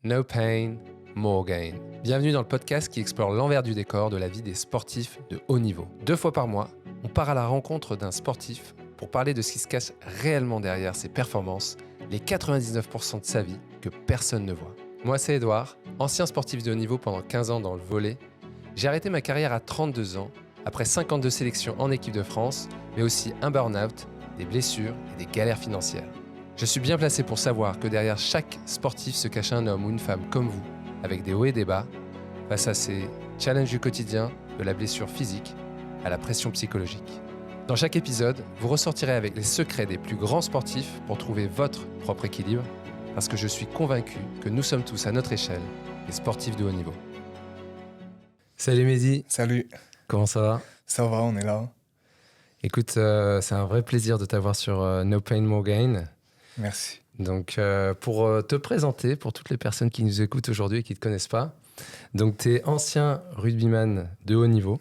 No pain, more gain. Bienvenue dans le podcast qui explore l'envers du décor de la vie des sportifs de haut niveau. 2 fois par mois, on part à la rencontre d'un sportif pour parler de ce qui se cache réellement derrière ses performances, les 99% de sa vie que personne ne voit. Moi, c'est Edouard, ancien sportif de haut niveau pendant 15 ans dans le volley. J'ai arrêté ma carrière à 32 ans, après 52 sélections en équipe de France, mais aussi un burn-out, des blessures et des galères financières. Je suis bien placé pour savoir que derrière chaque sportif se cache un homme ou une femme comme vous, avec des hauts et des bas, face à ces challenges du quotidien, de la blessure physique à la pression psychologique. Dans chaque épisode, vous ressortirez avec les secrets des plus grands sportifs pour trouver votre propre équilibre, parce que je suis convaincu que nous sommes tous à notre échelle des sportifs de haut niveau. Salut Mehdi. Salut. Comment ça va ? Ça va, on est là. Écoute, c'est un vrai plaisir de t'avoir sur No Pain, More Gain. Merci. Donc, pour te présenter, pour toutes les personnes qui nous écoutent aujourd'hui et qui ne te connaissent pas, donc tu es ancien rugbyman de haut niveau.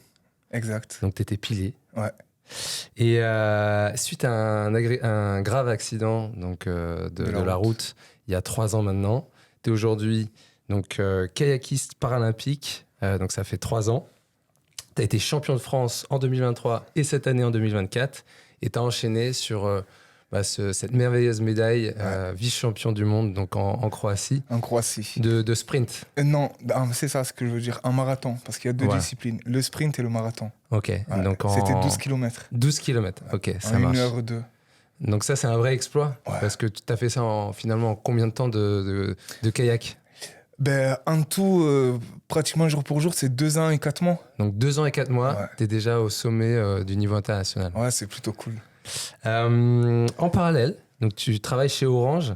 Exact. Donc, tu étais pilier. Ouais. Et suite à un grave accident donc, de la route, il y a 3 ans maintenant, tu es aujourd'hui donc, kayakiste paralympique, donc ça fait 3 ans. Tu as été champion de France en 2023 et cette année en 2024. Et tu as enchaîné sur cette merveilleuse médaille, vice-champion du monde donc en Croatie. En Croatie. De sprint. Non, c'est ça ce que je veux dire. Un marathon, parce qu'il y a 2 disciplines, le sprint et le marathon. Ok. Ouais. Donc c'était 12 km. 12 km, ok, ça en marche. 1h02. Donc ça, c'est un vrai exploit. Ouais. Parce que tu as fait ça finalement en combien de temps de kayak ? En tout, pratiquement jour pour jour, c'est 2 ans et 4 mois. Donc 2 ans et 4 mois, Ouais. tu es déjà au sommet du niveau international. Ouais, c'est plutôt cool. En parallèle, donc tu travailles chez Orange.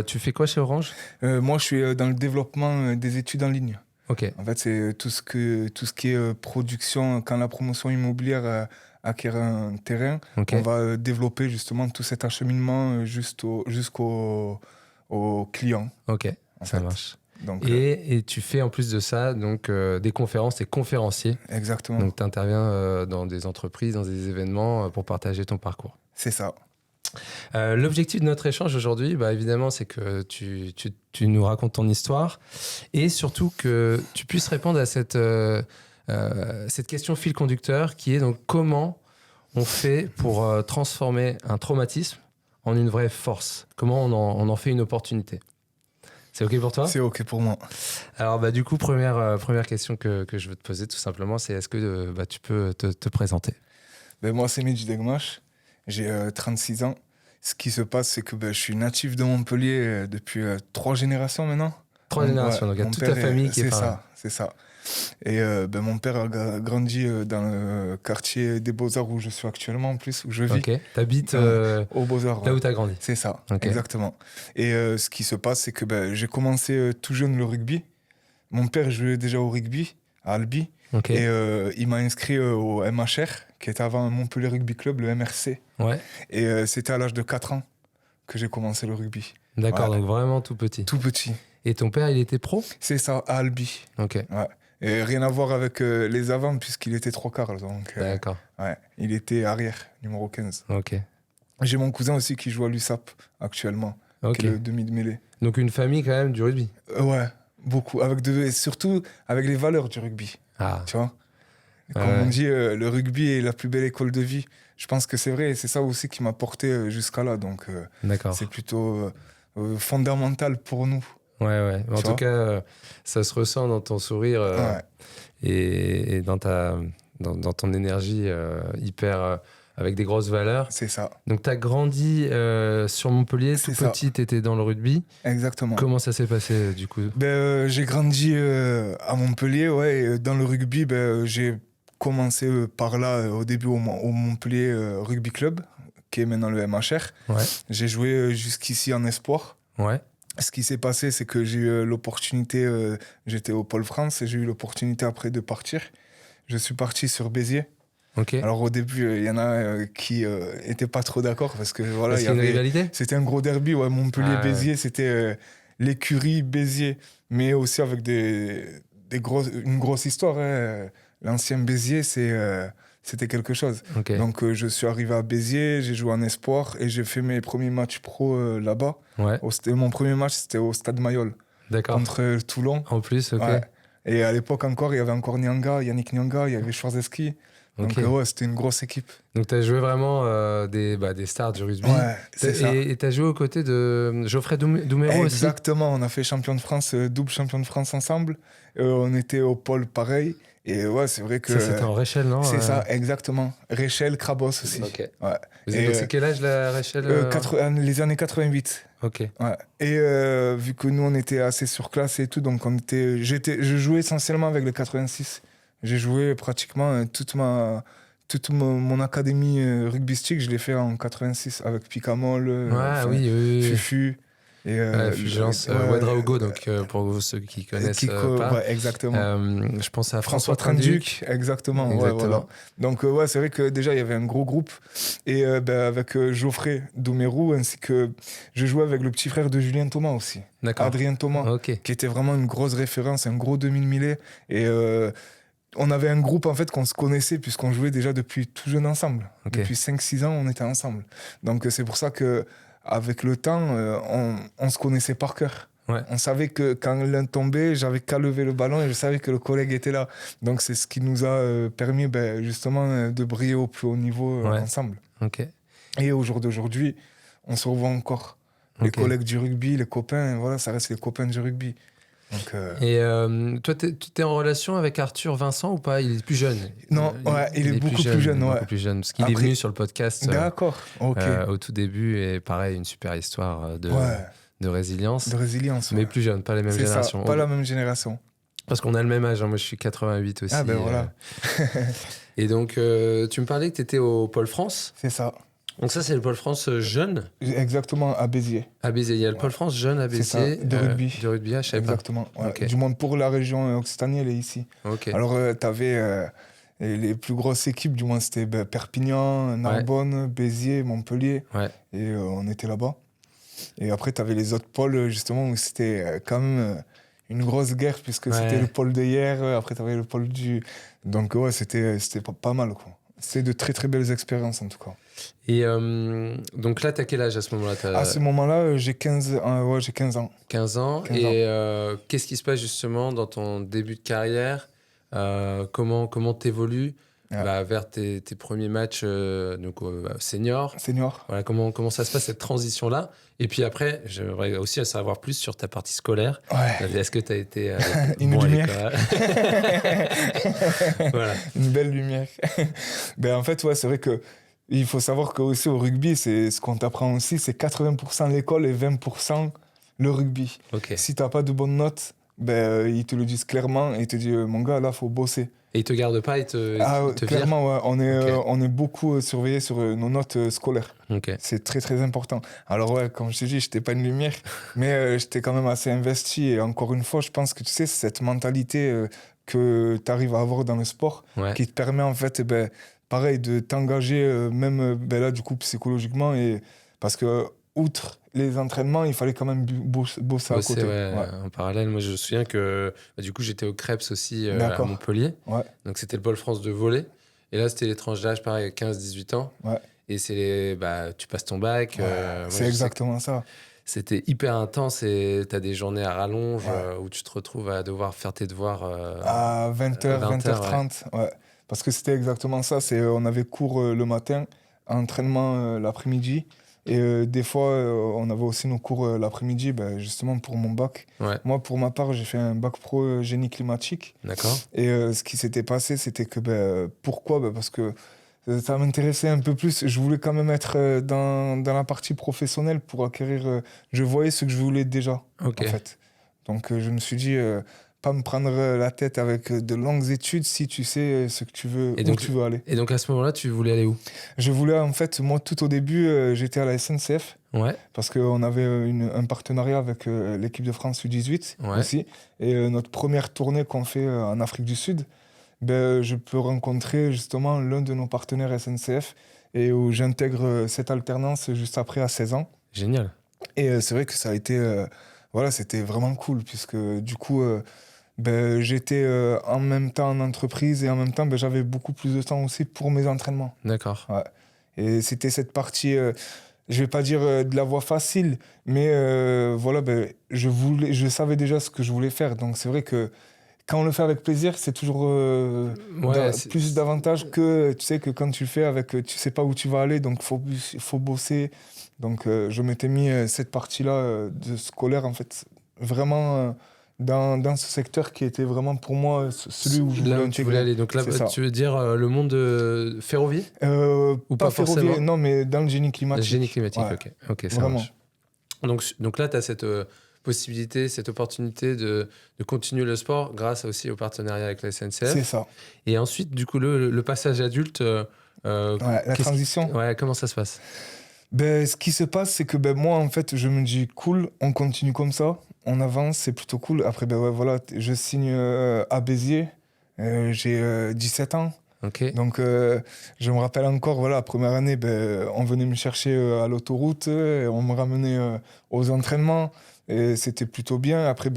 Tu fais quoi chez Orange ? Moi, je suis dans le développement des études en ligne. Ok. En fait, c'est tout ce qui est production, quand la promotion immobilière acquiert un terrain, Ok. on va développer justement tout cet acheminement jusqu'au client. Ok, ça fait. marche. Donc, Et tu fais en plus de ça donc, des conférences, t'es conférencier. exactement. Donc tu interviens dans des entreprises, dans des événements pour partager ton parcours. C'est ça. L'objectif de notre échange aujourd'hui, évidemment, c'est que tu nous racontes ton histoire et surtout que tu puisses répondre à cette question fil conducteur qui est donc comment on fait pour transformer un traumatisme en une vraie force. Comment on en fait une opportunité. C'est OK pour toi ? C'est OK pour moi. Alors, du coup, première question que je veux te poser, tout simplement, c'est est-ce que tu peux te présenter ? Moi, c'est Mehdi Degmache. J'ai 36 ans. Ce qui se passe, c'est que je suis natif de Montpellier depuis 3 générations maintenant. 3 générations, donc il y a toute ta famille qui est par là. C'est ça. Et mon père a grandi dans le quartier des Beaux-Arts où je suis actuellement, en plus, où je vis. Ok, t'habites aux Beaux-Arts. là où t'as grandi. C'est ça, Okay. Exactement. Et ce qui se passe, c'est que j'ai commencé tout jeune le rugby. Mon père jouait déjà au rugby à Albi. Okay. Et il m'a inscrit au MHR, qui était avant Montpellier Rugby Club, le MRC. Ouais. Et c'était à l'âge de 4 ans que j'ai commencé le rugby. D'accord, Ouais. donc vraiment tout petit. Tout petit. Et ton père, il était pro ? C'est ça, à Albi. Ok. Ouais. Et rien à voir avec les avants, puisqu'il était 3/4. Donc, D'accord. ouais, il était arrière, numéro 15. Ok. J'ai mon cousin aussi qui joue à l'USAP actuellement, Ok. qui est le demi de mêlée. Donc une famille quand même du rugby. Ouais, beaucoup. Et surtout avec les valeurs du rugby. Ah. Tu vois ? Comme on dit, le rugby est la plus belle école de vie. Je pense que c'est vrai, et c'est ça aussi qui m'a porté jusqu'à là. Donc, D'accord. c'est plutôt fondamental pour nous. Ouais. En tout cas, ça se ressent dans ton sourire et dans ton énergie hyper avec des grosses valeurs. C'est ça. Donc, tu as grandi sur Montpellier, tout C'est petit, tu étais dans le rugby. Exactement. Comment ça s'est passé du coup ? J'ai grandi à Montpellier, et dans le rugby, j'ai commencé par là, au début, au Montpellier Rugby Club, qui est maintenant le MHR. Ouais. J'ai joué jusqu'ici en espoir. Ouais. Ce qui s'est passé, c'est que j'ai eu l'opportunité, j'étais au Pôle France, et j'ai eu l'opportunité après de partir. Je suis parti sur Béziers. Ok. Alors au début, il y en a qui étaient pas trop d'accord parce que voilà, Parce qu'il y a une rivalité ? c'était un gros derby, Montpellier-Béziers, c'était l'écurie Béziers, mais aussi avec une grosse histoire. L'ancien Béziers, c'était quelque chose. Ok. Donc je suis arrivé à Béziers, j'ai joué en espoir et j'ai fait mes premiers matchs pro là-bas. Ouais. Mon premier match, c'était au Stade Mayol. D'accord. contre Toulon. En plus, ok. Ouais. Et à l'époque encore, il y avait encore Nyanga, Yannick Nyanga, il y avait Schwarzewski. Donc Ok. ouais, c'était une grosse équipe. Donc, tu as joué vraiment des stars du rugby. Ouais, c'est ça. Et tu as joué aux côtés de Geoffrey Doumerou aussi. Exactement, on a fait champion de France, double champion de France ensemble. On était au pôle pareil. Et ouais, c'est vrai que... Ça, c'était en Réchelle, non? C'est ça, exactement. Réchelle, Crabos aussi. Ok. Ouais. Donc, c'est quel âge la Réchelle Les années 88. Ok. Ouais. Et vu que nous, on était assez surclassés et tout, donc je jouais essentiellement avec le 86. J'ai joué pratiquement toute mon académie rugbystique, je l'ai fait en 86 avec Picamol, oui. Fufu. Et Fulgence, ouais, Ouedraogo, donc pour ceux qui connaissent pas. Ouais, exactement. Je pense à François Trenduc, exactement. Ouais, voilà. Donc ouais, c'est vrai que déjà il y avait un gros groupe et avec Geoffrey Doumerou ainsi que je jouais avec le petit frère de Julien Thomas aussi. D'accord. Adrien Thomas, Ok. qui était vraiment une grosse référence, un gros 2000 millet et on avait un groupe en fait qu'on se connaissait puisqu'on jouait déjà depuis tout jeune ensemble. Ok. Depuis 5-6 ans, on était ensemble. Donc c'est pour ça que avec le temps, on se connaissait par cœur. Ouais. On savait que quand l'un tombait, j'avais qu'à lever le ballon et je savais que le collègue était là. Donc c'est ce qui nous a permis justement de briller au plus haut niveau ensemble. Ok. Et au jour d'aujourd'hui, on se revoit encore. Les collègues du rugby, les copains, voilà, ça reste les copains du rugby. Donc, Et toi, tu es en relation avec Arthur Vincent ou pas? Il est plus jeune. Non, il est beaucoup plus jeune. Beaucoup plus jeune, parce qu'il est venu sur le podcast D'accord, ok. Au tout début, et pareil, une super histoire de résilience. De résilience, mais plus jeune, pas les mêmes générations. Ça, pas la même génération. Parce qu'on a le même âge, hein. Moi je suis 88 aussi. Ah ben voilà. Et donc, tu me parlais que tu étais au Pôle France. C'est ça. Donc ça, c'est le Pôle France jeune. Exactement, à Béziers. À Béziers, il y a le Pôle France jeune à Béziers. De rugby. De rugby, je savais pas. Exactement. Ouais. Okay. Du moins pour la région Occitanie, elle est ici. Okay. Alors, tu avais les plus grosses équipes, du moins c'était Perpignan, Narbonne, Béziers, Montpellier. Ouais. Et on était là-bas. Et après, tu avais les autres pôles, justement, où c'était quand même une grosse guerre, puisque c'était le pôle de hier, après tu avais le pôle du... Donc ouais, c'était pas mal, quoi. C'est de très très belles expériences, en tout cas. Et donc là, tu as quel âge à ce moment-là? À ce moment-là, j'ai 15 ans. 15 ans. 15 ans. Et qu'est-ce qui se passe justement dans ton début de carrière? Comment t'évolues vers tes premiers matchs senior? Voilà, comment ça se passe, cette transition-là? Et puis après, j'aimerais aussi savoir plus sur ta partie scolaire. Ouais. Est-ce que tu as été une lumière. Voilà. Une belle lumière. En fait, c'est vrai que il faut savoir que aussi au rugby, c'est ce qu'on t'apprend aussi, c'est 80% l'école et 20% le rugby. Okay. Si t'as pas de bonnes notes, ils te le disent clairement et ils te disent mon gars, là, faut bosser. Et ils te gardent pas, ils te clairement, ouais. On est beaucoup surveillé sur nos notes scolaires. Okay. C'est très, très important. Alors, comme je t'ai dit, je n'étais pas une lumière, mais j'étais quand même assez investi. Et encore une fois, je pense que tu sais, c'est cette mentalité que tu arrives à avoir dans le sport qui te permet, en fait, pareil, de t'engager, même là, du coup, psychologiquement. Parce que, outre les entraînements, il fallait quand même bosser à côté. En parallèle, moi, je me souviens que du coup, j'étais au Crêpes aussi à Montpellier. Ouais. Donc, c'était le Pôle France de volley. Et là, c'était les tranches d'âge, pareil, 15-18 ans. Ouais. Et c'est tu passes ton bac. C'est exactement ça. C'était hyper intense et tu as des journées à rallonge où tu te retrouves à devoir faire tes devoirs à 20h, 20h30. Ouais. Parce que c'était exactement ça. On avait cours le matin, entraînement l'après-midi. Et des fois, on avait aussi nos cours l'après-midi, justement pour mon bac. Ouais. Moi, pour ma part, j'ai fait un bac pro génie climatique. D'accord. Et ce qui s'était passé, c'était que, pourquoi parce que ça m'intéressait un peu plus. Je voulais quand même être dans la partie professionnelle pour acquérir... je voyais ce que je voulais déjà, en fait. Donc, je me suis dit... pas me prendre la tête avec de longues études si tu sais ce que tu veux, où tu veux aller. Et donc à ce moment-là, tu voulais aller où? Je voulais, en fait, moi, tout au début, j'étais à la SNCF. Ouais. Parce qu'on avait un partenariat avec l'équipe de France U18 aussi. Et notre première tournée qu'on fait en Afrique du Sud, je peux rencontrer justement l'un de nos partenaires SNCF et où j'intègre cette alternance juste après à 16 ans. Génial. Et c'est vrai que ça a été... c'était vraiment cool puisque du coup... j'étais en même temps en entreprise et en même temps j'avais beaucoup plus de temps aussi pour mes entraînements. D'accord. Ouais. Et c'était cette partie je vais pas dire de la voie facile, mais voilà, je savais déjà ce que je voulais faire. Donc c'est vrai que quand on le fait avec plaisir, c'est toujours plus d'avantages que, tu sais, que quand tu le fais avec, tu sais pas où tu vas aller, donc faut bosser. Donc je m'étais mis cette partie-là de scolaire, en fait, vraiment dans ce secteur qui était vraiment pour moi celui où je voulais là où tu voulais aller. Donc là, tu veux dire le monde de ferrovie ou pas ferroviaire, forcément? non, mais dans le génie climatique. Le génie climatique, ok, ça vraiment. marche. Donc là, tu as cette possibilité, cette opportunité de continuer le sport grâce aussi au partenariat avec la SNCF. C'est ça. Et ensuite, du coup, le passage adulte... la transition. Comment ça se passe? Ce qui se passe, c'est que moi, en fait, je me dis, cool, on continue comme ça, on avance, c'est plutôt cool. Après, voilà, je signe à Béziers, j'ai 17 ans. Okay. Donc, je me rappelle encore, voilà, la première année, on venait me chercher à l'autoroute, on me ramenait aux entraînements, et c'était plutôt bien. Après,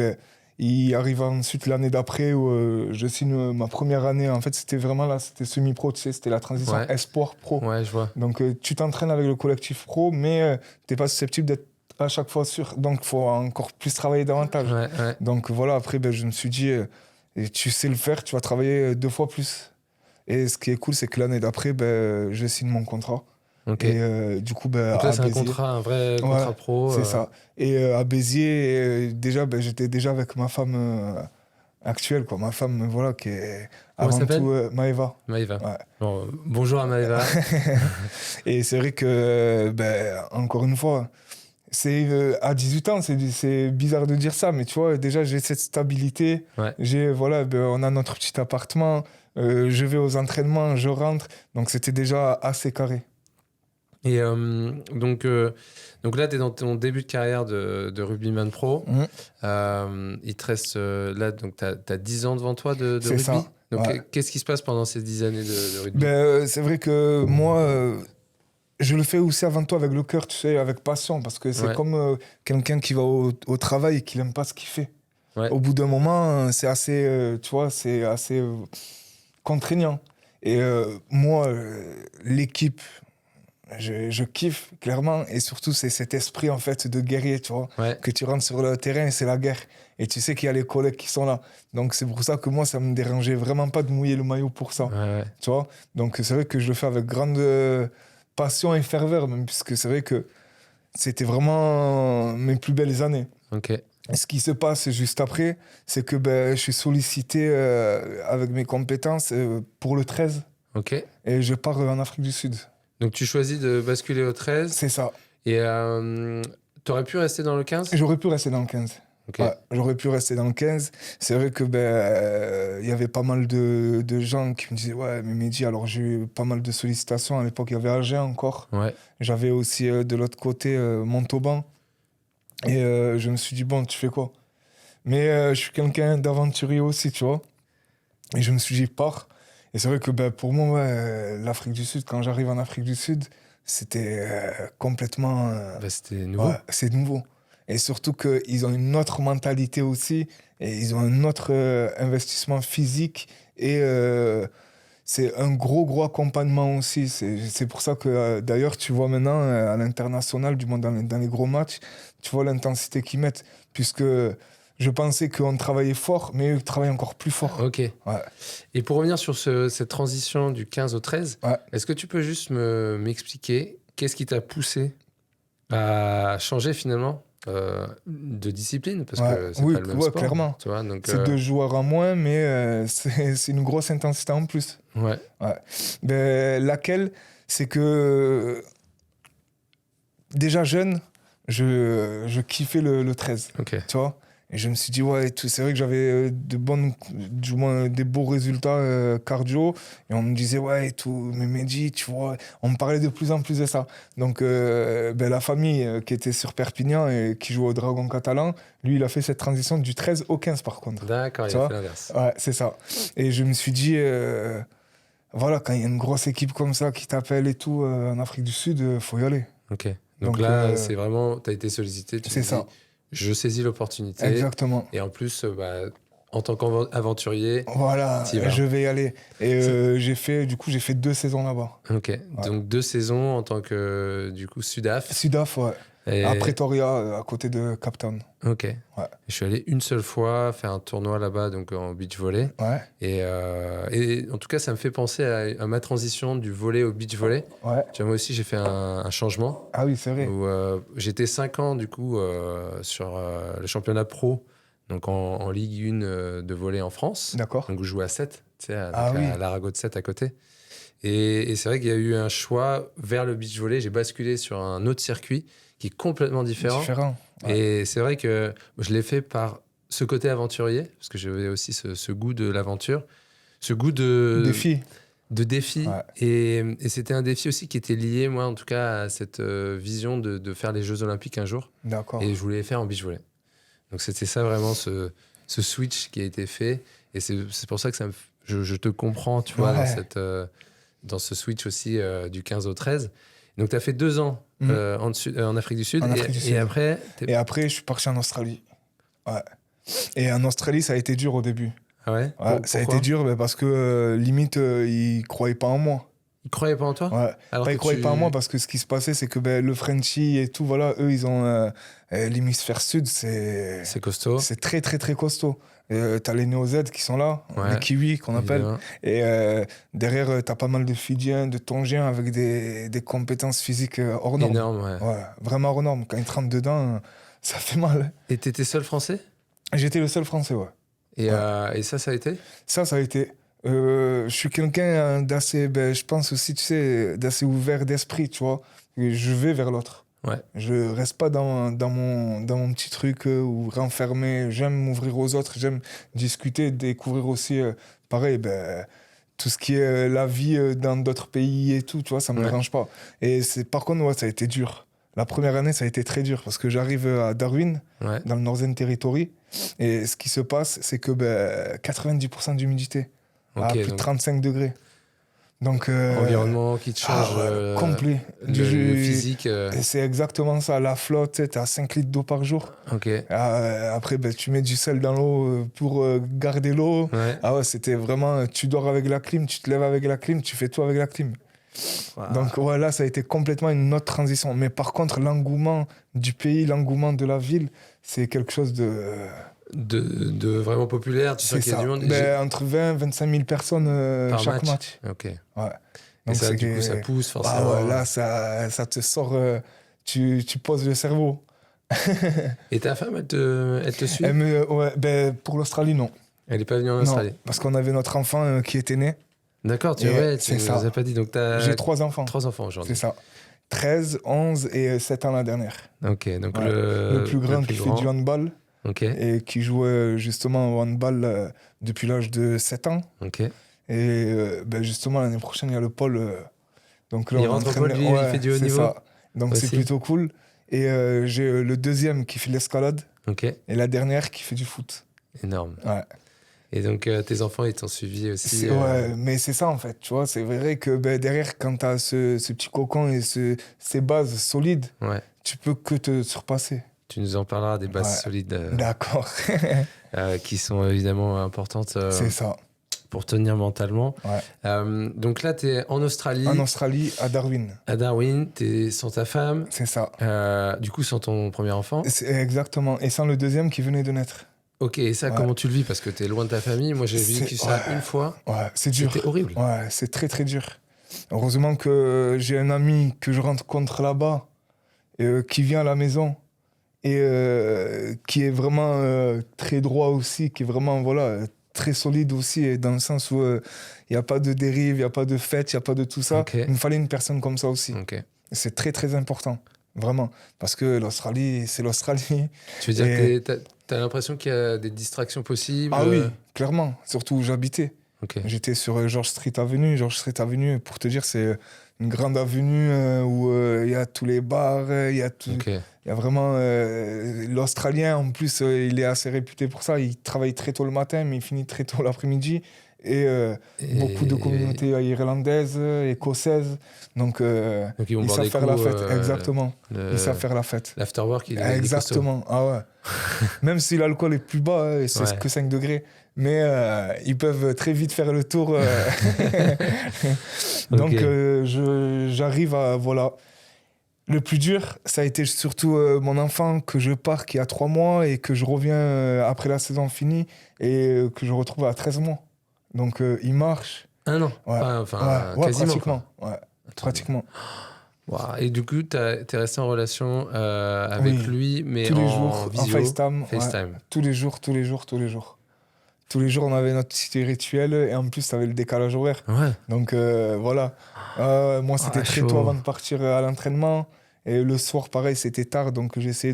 il arrive ensuite l'année d'après où je signe ma première année. En fait, c'était vraiment là, c'était semi-pro, tu sais, c'était la transition espoir pro. Ouais, je vois. Donc, tu t'entraînes avec le collectif pro, mais t'es pas susceptible d'être à chaque fois sûr. Donc, il faut encore plus travailler davantage. Ouais. Donc, voilà, après, je me suis dit, tu sais le faire, tu vas travailler 2 fois plus. Et ce qui est cool, c'est que l'année d'après, je signe mon contrat. Okay. Et du coup, donc là, c'est un vrai contrat pro. C'est ça. Et à Béziers, déjà, j'étais déjà avec ma femme actuelle, quoi. Ma femme, voilà, qui est Comment avant tout Maëva. Maëva. Ouais. Bon, bonjour à Maëva. Et c'est vrai que, encore une fois, c'est à 18 ans, c'est bizarre de dire ça, mais tu vois, déjà, j'ai cette stabilité. Ouais. On a notre petit appartement. Je vais aux entraînements, je rentre. Donc, c'était déjà assez carré. Et donc là, tu es dans ton début de carrière de rugbyman pro. Il te reste là, donc tu as 10 ans devant toi de rugby. Ça. Donc, ouais. Qu'est-ce qui se passe pendant ces 10 années de rugby? C'est vrai que moi, je le fais aussi avant tout avec le cœur, tu sais, avec passion. Parce que c'est comme quelqu'un qui va au travail et qui n'aime pas ce qu'il fait. Ouais. Au bout d'un moment, c'est assez, tu vois, c'est assez contraignant. Et moi, l'équipe... Je kiffe clairement, et surtout c'est cet esprit en fait de guerrier, tu vois, que tu rentres sur le terrain et c'est la guerre, et tu sais qu'il y a les collègues qui sont là, donc c'est pour ça que moi ça me dérangeait vraiment pas de mouiller le maillot pour ça, tu vois. Donc c'est vrai que je le fais avec grande passion et ferveur même, puisque c'est vrai que c'était vraiment mes plus belles années. Et ce qui se passe juste après, c'est que je suis sollicité avec mes compétences pour le 13, et je pars en Afrique du Sud. Donc tu choisis de basculer au 13. C'est ça. Et t'aurais pu rester dans le 15 ? J'aurais pu rester dans le 15. Ouais, j'aurais pu rester dans le 15. C'est vrai que y avait pas mal de gens qui me disaient « Ouais, mais Mehdi, alors j'ai eu pas mal de sollicitations. À l'époque, il y avait Alger encore. J'avais aussi de l'autre côté Montauban. Et je me suis dit « Bon, tu fais quoi ?» Mais je suis quelqu'un d'aventurier aussi, tu vois. Et je me suis dit « Pars ». Et c'est vrai que pour moi, l'Afrique du Sud, quand j'arrive en Afrique du Sud, c'était complètement... c'était nouveau. Ouais, c'est nouveau. Et surtout qu'ils ont une autre mentalité aussi, et ils ont un autre investissement physique, et c'est un gros accompagnement aussi. C'est pour ça que, d'ailleurs, tu vois maintenant, à l'international, du moins dans les gros matchs, tu vois l'intensité qu'ils mettent, puisque... Je pensais qu'on travaillait fort, mais eux, ils travaillent encore plus fort. Ouais. Et pour revenir sur cette transition du 15 au 13, est-ce que tu peux juste m'expliquer qu'est-ce qui t'a poussé à changer finalement de discipline? Parce que c'est pas le même sport. Clairement. Tu vois, donc, c'est 2 joueurs en moins, mais c'est une grosse intensité en plus. Laquelle, c'est que déjà jeune, je kiffais le 13. Tu vois. Et je me suis dit, c'est vrai que j'avais du moins des beaux résultats cardio. Et on me disait, mais Mehdi, tu vois, on me parlait de plus en plus de ça. Donc, la famille qui était sur Perpignan et qui jouait au Dragon catalan, lui, il a fait cette transition du 13 au 15 par contre. D'accord, il a fait l'inverse. Ouais, c'est ça. Et je me suis dit, voilà, quand il y a une grosse équipe comme ça qui t'appelle et tout en Afrique du Sud, faut y aller. Donc là, c'est vraiment, t'as été sollicité. C'est ça. Je saisis l'opportunité. Exactement. Et en plus, en tant qu'aventurier. Voilà, je vais y aller. Et j'ai fait 2 saisons là-bas. Ok, donc 2 saisons en tant que, du coup, Sudaf. Sudaf, ouais. À Pretoria, à côté de Cape Town. Ok. Ouais. Je suis allé une seule fois faire un tournoi là-bas, donc en beach volley. Ouais. Et en tout cas, ça me fait penser à ma transition du volley au beach volley. Ouais. Tu vois, moi aussi, j'ai fait un changement. Ah oui, c'est vrai. Où, j'étais 5 ans, du coup, sur le championnat pro, donc en Ligue 1 de volley en France. D'accord. Donc, je jouais à 7, tu sais, Ah oui. à l'Arago de 7 à côté. Et c'est vrai qu'il y a eu un choix vers le beach volley. J'ai basculé sur un autre circuit qui est complètement différent. Ouais. Et c'est vrai que je l'ai fait par ce côté aventurier, parce que j'avais aussi ce goût de l'aventure, ce goût de défi. Ouais. Et c'était un défi aussi qui était lié, moi, en tout cas, à cette vision de faire les Jeux Olympiques un jour. D'accord. Et je voulais les faire en beach volley. Donc c'était ça vraiment, ce switch qui a été fait. Et c'est pour ça que je te comprends, tu vois, dans ce switch aussi du 15 au 13. Donc, tu as fait 2 ans en Afrique du Sud. Et après, je suis parti en Australie. Ouais. Et en Australie, ça a été dur au début. Ah ouais, ça a été dur parce que limite, ils ne croyaient pas en moi. Ils ne croyaient pas en toi? Ouais. Ils ne croyaient pas en moi parce que ce qui se passait, c'est que le Frenchie et tout, voilà, eux, ils ont l'hémisphère sud, c'est costaud. C'est très, très, très costaud. T'as les Néo-Z qui sont là, les Kiwis qu'on appelle. Et derrière, t'as pas mal de Fidjiens, de Tongiens avec des compétences physiques hors normes. Énorme, ouais. Vraiment hors normes. Quand ils te rentrent dedans, ça fait mal. Et t'étais seul français? J'étais le seul français, ouais. Et ça a été? Ça a été. Je suis quelqu'un d'assez, je pense aussi, tu sais, d'assez ouvert d'esprit, tu vois. Je vais vers l'autre. Ouais. Je reste pas dans mon petit truc ou renfermé. J'aime m'ouvrir aux autres, j'aime discuter, découvrir aussi, pareil, tout ce qui est la vie dans d'autres pays et tout, tu vois, ça me dérange pas. Et par contre, ça a été dur. La première année, ça a été très dur parce que j'arrive à Darwin, dans le Northern Territory, et ce qui se passe, c'est que 90% d'humidité, à plus de 35 degrés. Donc, environnement qui te change complet. Le physique. C'est exactement ça. La flotte, tu as 5 litres d'eau par jour. Okay. Après, tu mets du sel dans l'eau pour garder l'eau. Ouais. C'était vraiment, tu dors avec la clim, tu te lèves avec la clim, tu fais tout avec la clim. Wow. Donc là, ça a été complètement une autre transition. Mais par contre, l'engouement du pays, l'engouement de la ville, c'est quelque chose de vraiment populaire. Tu sais qu'il y a du monde. Entre 20 et 25 000 personnes chaque match. Ok. Ouais. Donc et ça, du coup, ça pousse forcément. Là, ça te sort, tu poses le cerveau. Et ta femme, elle te suit? Pour l'Australie, non. Elle n'est pas venue en Australie? Non, parce qu'on avait notre enfant qui était né. D'accord, tu nous as pas dit. Donc j'ai 3 enfants. 3 enfants aujourd'hui. C'est ça. 13, 11 et 7 ans la dernière. Ok, donc le plus grand qui fait du handball. Okay. Et qui jouait justement au handball depuis l'âge de 7 ans. Okay. Et justement, l'année prochaine, il y a le pôle. Donc là, il rentre au pôle, lui, il fait du haut niveau. Ça. Donc aussi. C'est plutôt cool. Et j'ai le deuxième qui fait l'escalade. Okay. Et la dernière qui fait du foot. Énorme. Ouais. Et donc, tes enfants, ils t'ont suivi aussi. Ouais, mais c'est ça en fait. Tu vois, c'est vrai que derrière, quand tu as ce petit cocon et ces bases solides, tu peux que te surpasser. Tu nous en parleras des bases solides. D'accord. Qui sont évidemment importantes. C'est ça. Pour tenir mentalement. Ouais. Donc là, tu es en Australie. En Australie, à Darwin. À Darwin, tu es sans ta femme. C'est ça. Du coup, sans ton premier enfant. Exactement. Et sans le deuxième qui venait de naître. Ok, et ça, comment tu le vis? Parce que tu es loin de ta famille. Moi, j'ai vécu ça une fois. Ouais, c'est dur. C'était horrible. Ouais, c'est très, très dur. Heureusement que j'ai un ami que je rencontre là-bas, qui vient à la maison et qui est vraiment très droit aussi, qui est vraiment très solide aussi, dans le sens où il n'y a pas de dérive, il n'y a pas de fête, il n'y a pas de tout ça. Il me fallait une personne comme ça aussi. C'est très, très important. Vraiment. Parce que l'Australie, c'est l'Australie. Tu veux dire que t'as l'impression qu'il y a des distractions possibles? Ah oui, clairement. Surtout où j'habitais. J'étais sur George Street Avenue. George Street Avenue, pour te dire, c'est une grande avenue où il y a tous les bars, il y a tout. Il y a vraiment... l'Australien, en plus, il est assez réputé pour ça. Il travaille très tôt le matin, mais il finit très tôt l'après-midi. et beaucoup de communautés irlandaises, écossaises. Donc ils savent faire la fête. Exactement. Ils savent faire la fête. L'afterwork, il est exactement. Ah ouais. Même si l'alcool est plus bas, et c'est que 5 degrés. Mais ils peuvent très vite faire le tour. Donc j'arrive à... Voilà. Le plus dur, ça a été surtout mon enfant que je pars qui a 3 mois et que je reviens après la saison finie et que je retrouve à 13 mois. Donc il marche. Un an. Ouais. Quasiment. Pratiquement. Ouais. Pratiquement. Wow. Et du coup, t'es resté en relation avec lui, mais tous les jours, visio, en FaceTime. FaceTime. Ouais. Tous les jours. Tous les jours, on avait notre petit rituel et en plus, t'avais le décalage horaire. Ouais. Donc voilà. Moi, c'était très tôt avant de partir à l'entraînement. Et le soir, pareil, c'était tard. Donc j'essayais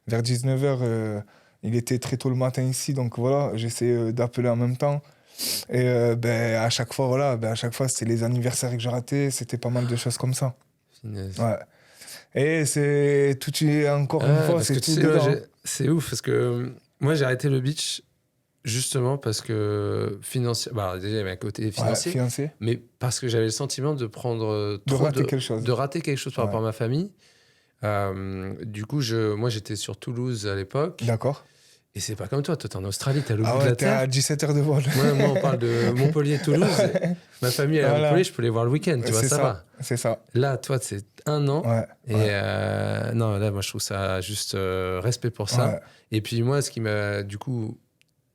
vers 19h, il était très tôt le matin ici. Donc voilà, j'essayais d'appeler en même temps. Et à chaque fois, c'était les anniversaires que j'ai ratés. C'était pas mal de choses comme ça. Finesse. Ouais. Et c'est tout encore une fois, c'est tout dedans. C'est ouf parce que moi, j'ai arrêté le beach. Justement parce que financier, déjà il y avait un côté financier, mais parce que j'avais le sentiment de rater quelque chose par rapport à ma famille. Du coup, moi j'étais sur Toulouse à l'époque. D'accord. Et c'est pas comme toi t'es en Australie, t'es à l'autre bout de la t'es terre. à 17 heures de vol. Moi on parle de Montpellier-Toulouse. Ma famille elle est à Montpellier, je peux les voir le week-end, tu vois, ça va. C'est ça. Là, toi, c'est 1 an. Et non, là, moi je trouve ça juste respect pour ça. Ouais. Et puis moi, ce qui m'a du coup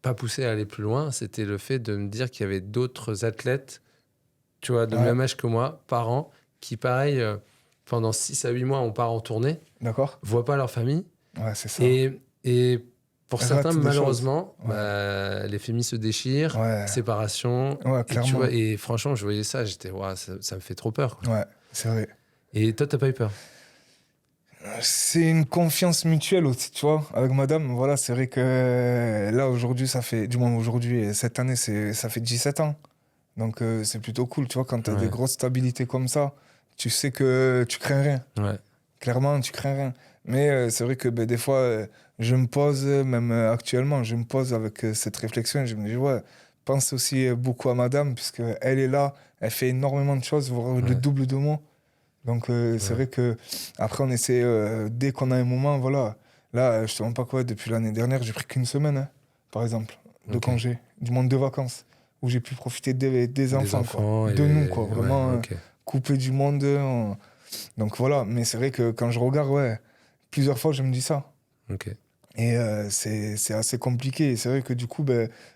pas poussé à aller plus loin, c'était le fait de me dire qu'il y avait d'autres athlètes, tu vois, de même âge que moi, par an, qui, pareil, pendant 6 à 8 mois, on part en tournée, voient pas leur famille. Ouais, c'est ça. Et pour certains, malheureusement, les familles se déchirent, séparation. Ouais, clairement. Et, tu vois, et franchement, je voyais ça, j'étais, ça me fait trop peur. Quoi. Ouais, c'est vrai. Et toi, t'as pas eu peur? C'est une confiance mutuelle aussi, tu vois, avec madame. Voilà, c'est vrai que là, aujourd'hui, cette année, ça fait 17 ans. Donc, c'est plutôt cool, tu vois, quand tu as des grosses stabilités comme ça, tu sais que tu crains rien. Ouais. Clairement, tu crains rien. Mais c'est vrai que des fois, je me pose, même actuellement, je me pose avec cette réflexion. Je me dis, pense aussi beaucoup à madame, puisqu'elle est là, elle fait énormément de choses, voire le double de moi. Donc c'est vrai que après on essaie dès qu'on a un moment, voilà. Là, je te rends pas quoi, depuis l'année dernière, j'ai pris qu'une semaine, par exemple, de congé, du moins de vacances, où j'ai pu profiter des enfants, quoi, de nous, quoi, vraiment coupé du monde. Donc voilà, mais c'est vrai que quand je regarde, plusieurs fois je me dis ça. Et c'est assez compliqué. Et c'est vrai que du coup,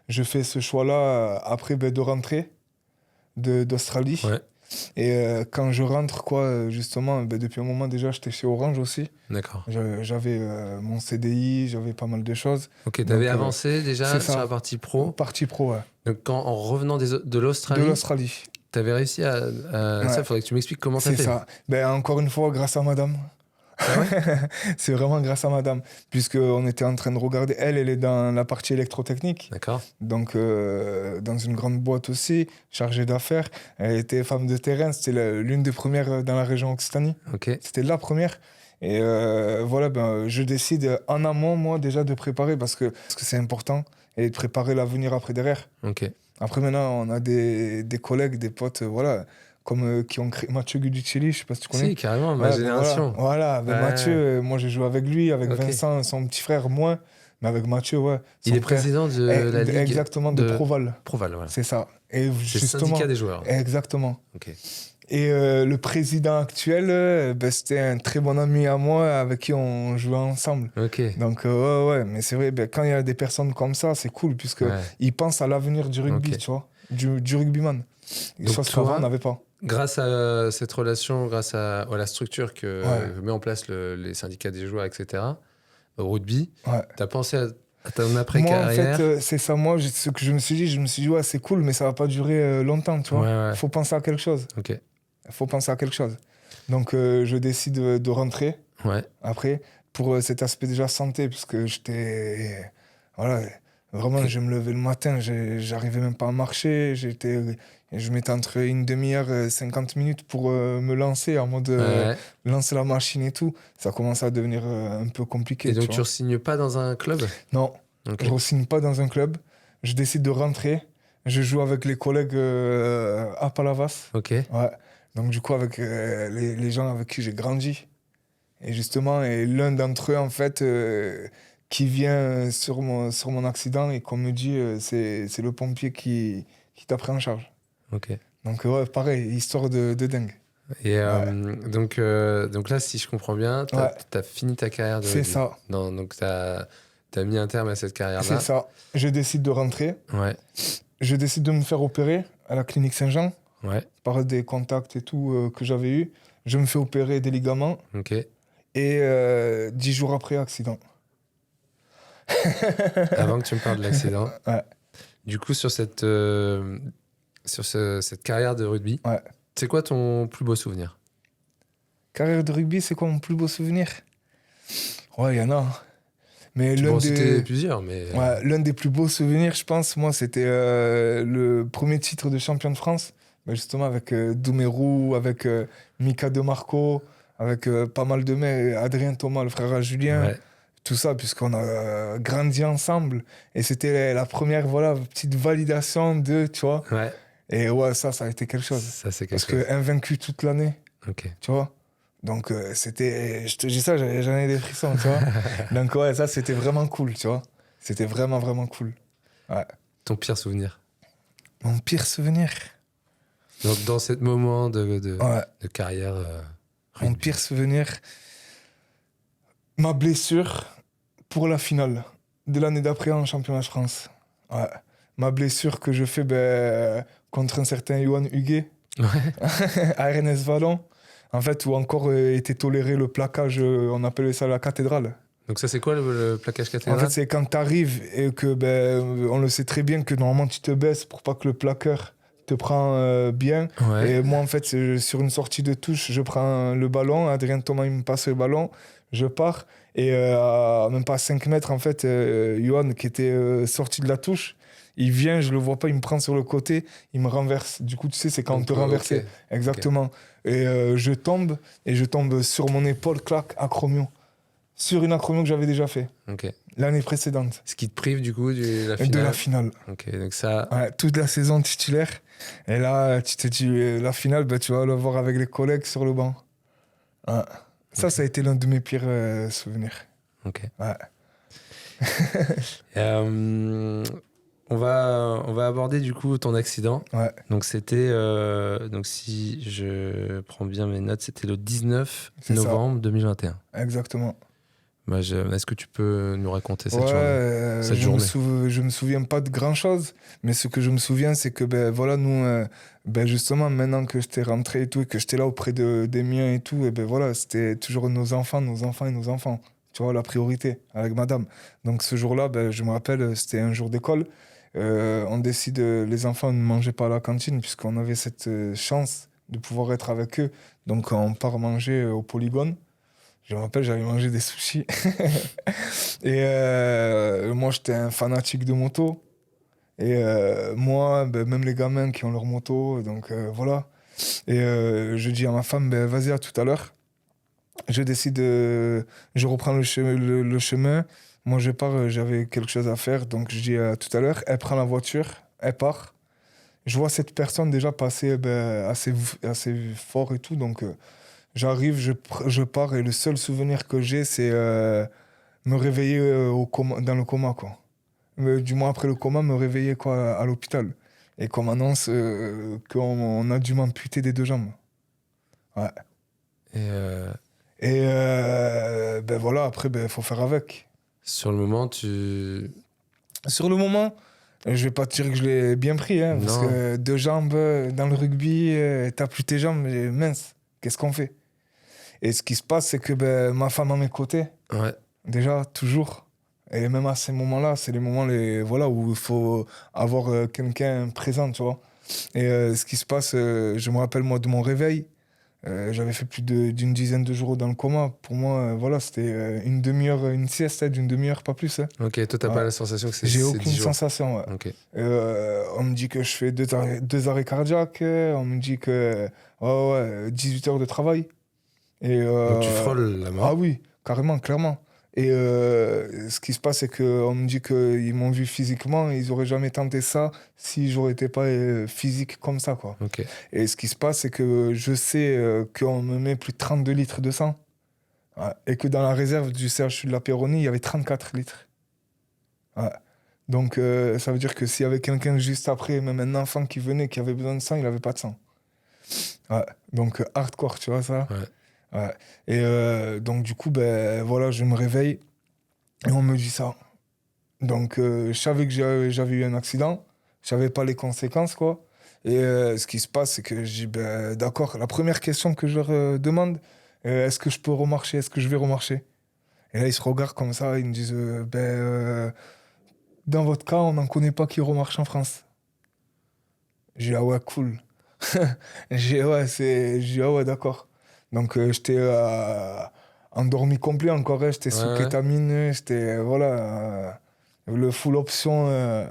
je fais ce choix-là après de rentrer d'Australie. Ouais. Et quand je rentre, justement, depuis un moment déjà, j'étais chez Orange aussi. D'accord. J'avais mon CDI, j'avais pas mal de choses. Ok, t'avais avancé déjà sur la partie pro. Partie pro, ouais. Donc en revenant de l'Australie. De l'Australie. T'avais réussi à ça, il faudrait que tu m'expliques comment t'as fait. C'est ça. Encore une fois, grâce à madame. Ah ouais. C'est vraiment grâce à madame, puisqu'on était en train de regarder, elle est dans la partie électrotechnique. D'accord. Donc dans une grande boîte aussi, chargée d'affaires. Elle était femme de terrain, c'était l'une des premières dans la région Occitanie. C'était la première. Et voilà, je décide en amont, moi, déjà de préparer, parce que c'est important, et de préparer l'avenir après derrière. Après maintenant, on a des collègues, des potes, voilà, comme qui ont créé Mathieu Guiduccelli, je sais pas si tu connais. Si, carrément, ma génération. Voilà, Mathieu, moi j'ai joué avec lui, avec Vincent, son petit frère, moins, mais avec Mathieu, Il est président de la Ligue. Exactement, de Proval. Proval, voilà. C'est ça. Et c'est le syndicat des joueurs. Exactement. Et le président actuel, c'était un très bon ami à moi avec qui on jouait ensemble. Donc, mais c'est vrai, quand il y a des personnes comme ça, c'est cool, puisqu'ils pensent à l'avenir du rugby, tu vois, du rugbyman. Chose qu'avant, on n'avait pas. Grâce à cette relation, grâce à la structure que met en place les syndicats des joueurs, etc., au rugby, tu as pensé à ton après-carrière? Moi, en fait, c'est ça. Moi, ce que je me suis dit, c'est cool, mais ça va pas durer longtemps, tu vois. Faut penser à quelque chose. Faut penser à quelque chose. Donc, je décide de rentrer après pour cet aspect déjà santé, parce que j'étais... Voilà, vraiment, je me levais le matin, j'arrivais même pas à marcher, je mettais entre une demi-heure et 50 minutes pour me lancer, en mode lancer la machine et tout. Ça commençait à devenir un peu compliqué. Et donc, tu ne re-signes pas dans un club? Non, je ne re-signe pas dans un club. Je décide de rentrer. Je joue avec les collègues à Palavas. Ok. Ouais. Donc, du coup, avec les gens avec qui j'ai grandi. Et justement, et l'un d'entre eux, en fait, qui vient sur mon accident et qu'on me dit c'est le pompier qui t'a pris en charge. Ok. Donc, ouais, pareil, histoire de dingue. Et Ouais. donc là, si je comprends bien, Ouais. t'as fini ta carrière de C'est rugby. ça. Non, donc t'as mis un terme à cette carrière-là. C'est ça. Je décide de rentrer. Ouais. Je décide de me faire opérer à la clinique Saint-Jean Ouais. par des contacts et tout que j'avais eu. Je me fais opérer des ligaments Ok. et 10 jours après, accident. Avant que tu me parles de l'accident. Ouais. Du coup, sur cette carrière de rugby, Ouais. c'est quoi ton plus beau souvenir? Carrière de rugby, c'est quoi mon plus beau souvenir? Ouais, il y en a. Hein. Mais Tu peux l'un en des... citer plusieurs, mais... Ouais, l'un des plus beaux souvenirs, je pense, moi, c'était le premier titre de champion de France. Bah, justement, avec Doumerou, avec Mika De Marco, avec pas mal de mecs, Adrien Thomas, le frère à Julien, Ouais. tout ça, puisqu'on a grandi ensemble. Et c'était la première, voilà, petite validation de, tu vois. Ouais. Et ouais, ça a été quelque chose. Ça, c'est quelque Parce chose. que invaincu toute l'année, Ok. tu vois. Donc, c'était. Je te dis ça, j'en ai des frissons, tu vois. Donc, ouais, ça, c'était vraiment cool, tu vois. C'était vraiment, vraiment cool. Ouais. Ton pire souvenir? Mon pire souvenir. Donc, dans ce moment de Ouais. carrière Mon rugby. pire souvenir. Ma blessure pour la finale de l'année d'après en championnat de France. Ouais. Ma blessure que je fais contre un certain Johan Huguet Ouais. à RNS Vallon. En fait, où encore était toléré le plaquage, on appelait ça la cathédrale. Donc ça, c'est quoi le plaquage En cathédrale? fait, c'est quand tu arrives et que, on le sait très bien que normalement tu te baisses pour pas que le plaqueur te prend bien. Ouais. Et moi, en fait, sur une sortie de touche, je prends le ballon, Adrien Thomas, il me passe le ballon, je pars. Et à même pas 5 mètres, en fait, Johan, qui était sorti de la touche, il vient, je le vois pas, il me prend sur le côté, il me renverse. Du coup, tu sais, c'est quand on te renverse. Ok. Exactement. Et je tombe sur mon épaule, clac, acromio. Sur une acromio que j'avais déjà fait Ok. l'année précédente. Ce qui te prive du coup de la finale. De la finale. Ok, donc ça... Ouais, toute la saison titulaire. Et là, tu te dis, la finale, tu vas le voir avec les collègues sur le banc. Ouais. Ça, Ok. ça a été l'un de mes pires souvenirs. Ok. Ouais. On va aborder du coup ton accident. Ouais. Donc c'était, donc si je prends bien mes notes, c'était le 19 C'est ça. novembre 2021. Exactement. Bah, est-ce que tu peux nous raconter cette Ouais, journée, cette je journée? je me souviens pas de grand-chose, mais ce que je me souviens, c'est que voilà, nous, justement, maintenant que j'étais rentré et tout, et que j'étais là auprès des miens et tout, et voilà, c'était toujours nos enfants et nos enfants. Tu vois, la priorité avec madame. Donc ce jour-là, je me rappelle, c'était un jour d'école. On décide, les enfants ne mangeaient pas à la cantine, puisqu'on avait cette chance de pouvoir être avec eux. Donc on part manger au Polygone. Je me rappelle, j'avais mangé des sushis. Et moi, j'étais un fanatique de moto. Et moi, même les gamins qui ont leur moto, donc voilà. Et je dis à ma femme, vas-y, à tout à l'heure. Je décide, je reprends le chemin. Moi, je pars, j'avais quelque chose à faire, donc je dis à tout à l'heure. Elle prend la voiture, elle part. Je vois cette personne déjà passer assez fort et tout, donc j'arrive, je pars, et le seul souvenir que j'ai, c'est me réveiller dans le coma, quoi. Du moins après le coma, me réveiller quoi, à l'hôpital. Et qu'on m'annonce qu'on a dû m'amputer des 2 jambes. Ouais. Et Et voilà, après, faut faire avec. sur le moment, tu... Sur le moment, je vais pas te dire que je l'ai bien pris, hein, parce Non. que 2 jambes dans le rugby, t'as plus tes jambes, mais mince, qu'est-ce qu'on fait? Et ce qui se passe, c'est que ma femme à mes côtés, Ouais. déjà, toujours. Et même à ces moments-là, c'est les moments voilà, où il faut avoir quelqu'un présent, tu vois. Et ce qui se passe, je me rappelle, moi, de mon réveil. J'avais fait plus d'une dizaine de jours dans le coma. Pour moi, voilà, c'était une demi-heure, une sieste d'une demi-heure, pas plus. Hein. Ok, toi, t'as Ouais. pas la sensation que c'est J'ai 10 aucune jours. sensation. Ouais. Ok. On me dit que je fais 2 arrêts cardiaques. On me dit que 18 heures de travail. Et, Donc tu frôles la mort. ah oui, carrément, clairement. Et ce qui se passe, c'est qu'on me dit qu'ils m'ont vu physiquement, ils n'auraient jamais tenté ça si j'aurais été pas physique comme ça, quoi. Ok. Et ce qui se passe, c'est que je sais qu'on me met plus de 32 litres de sang. Ouais. Et que dans la réserve du CHU de la Péronie, il y avait 34 litres. Ouais. Donc, ça veut dire que s'il y avait quelqu'un juste après, même un enfant qui venait, qui avait besoin de sang, il n'avait pas de sang. Ouais. Donc, hardcore, tu vois ça. Ouais. Ouais. Et donc, du coup, ben, voilà, je me réveille et on me dit ça. Donc, je savais que j'avais eu un accident. Je savais pas les conséquences, quoi. Et ce qui se passe, c'est que je dis, ben, d'accord, la première question que je leur demande, est-ce que je peux remarcher? Est-ce que je vais remarcher? Et là, ils se regardent comme ça, ils me disent, dans votre cas, on n'en connaît pas qui remarche en France. J'ai dit, ah ouais, cool. J'ai dit, ah ouais, d'accord. Donc, j'étais endormi complet encore, hein. J'étais sous Ouais. kétamine, j'étais, voilà, le full option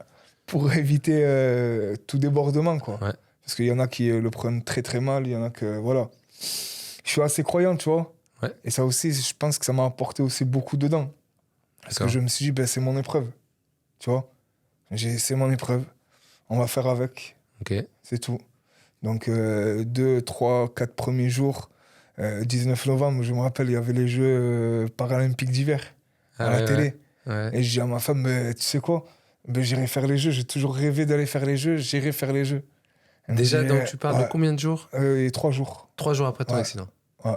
pour éviter tout débordement, quoi. Ouais. Parce qu'il y en a qui le prennent très très mal, il y en a que, voilà. Je suis assez croyant, tu vois. Ouais. Et ça aussi, je pense que ça m'a apporté aussi beaucoup dedans. Parce que D'accord. je me suis dit, ben, c'est mon épreuve, tu vois. C'est mon épreuve, on va faire avec, Ok. c'est tout. Donc, 2, 3, 4 premiers jours, 19 novembre, je me rappelle, il y avait les Jeux paralympiques d'hiver à la télé. Ouais. Et je dis à ma femme, mais, tu sais quoi, ben, j'irai faire les Jeux. J'ai toujours rêvé d'aller faire les Jeux, j'irai faire les Jeux. Elle me Déjà, dit, donc tu parles de ouais, combien de jours? et 3 jours. 3 jours après ton Ouais. accident. Ouais.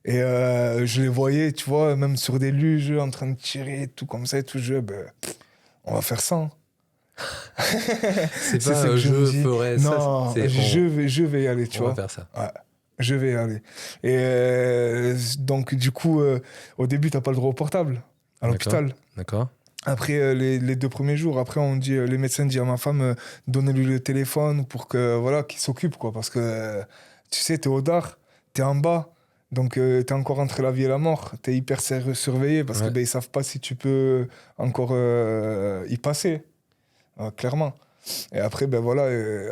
Et je les voyais, tu vois, même sur des luges, en train de tirer, tout comme ça et tout. On va faire ça, hein. C'est C'est pas ce que je me dis. ferai Non, ça. je vais y aller, tu On va vois. faire ça. Ouais, je vais y aller. Et donc, du coup, au début, t'as pas le droit au portable à l'hôpital. D'accord. Après, les 2 premiers jours, après, les médecins disent à ma femme, donnez-lui le téléphone pour que, voilà, qu'il s'occupe, quoi. Parce que, tu sais, t'es au dard, t'es en bas. Donc, t'es encore entre la vie et la mort. T'es hyper surveillé parce que Ouais. ben, ils savent pas si tu peux encore y passer. Clairement. Et après, ben voilà,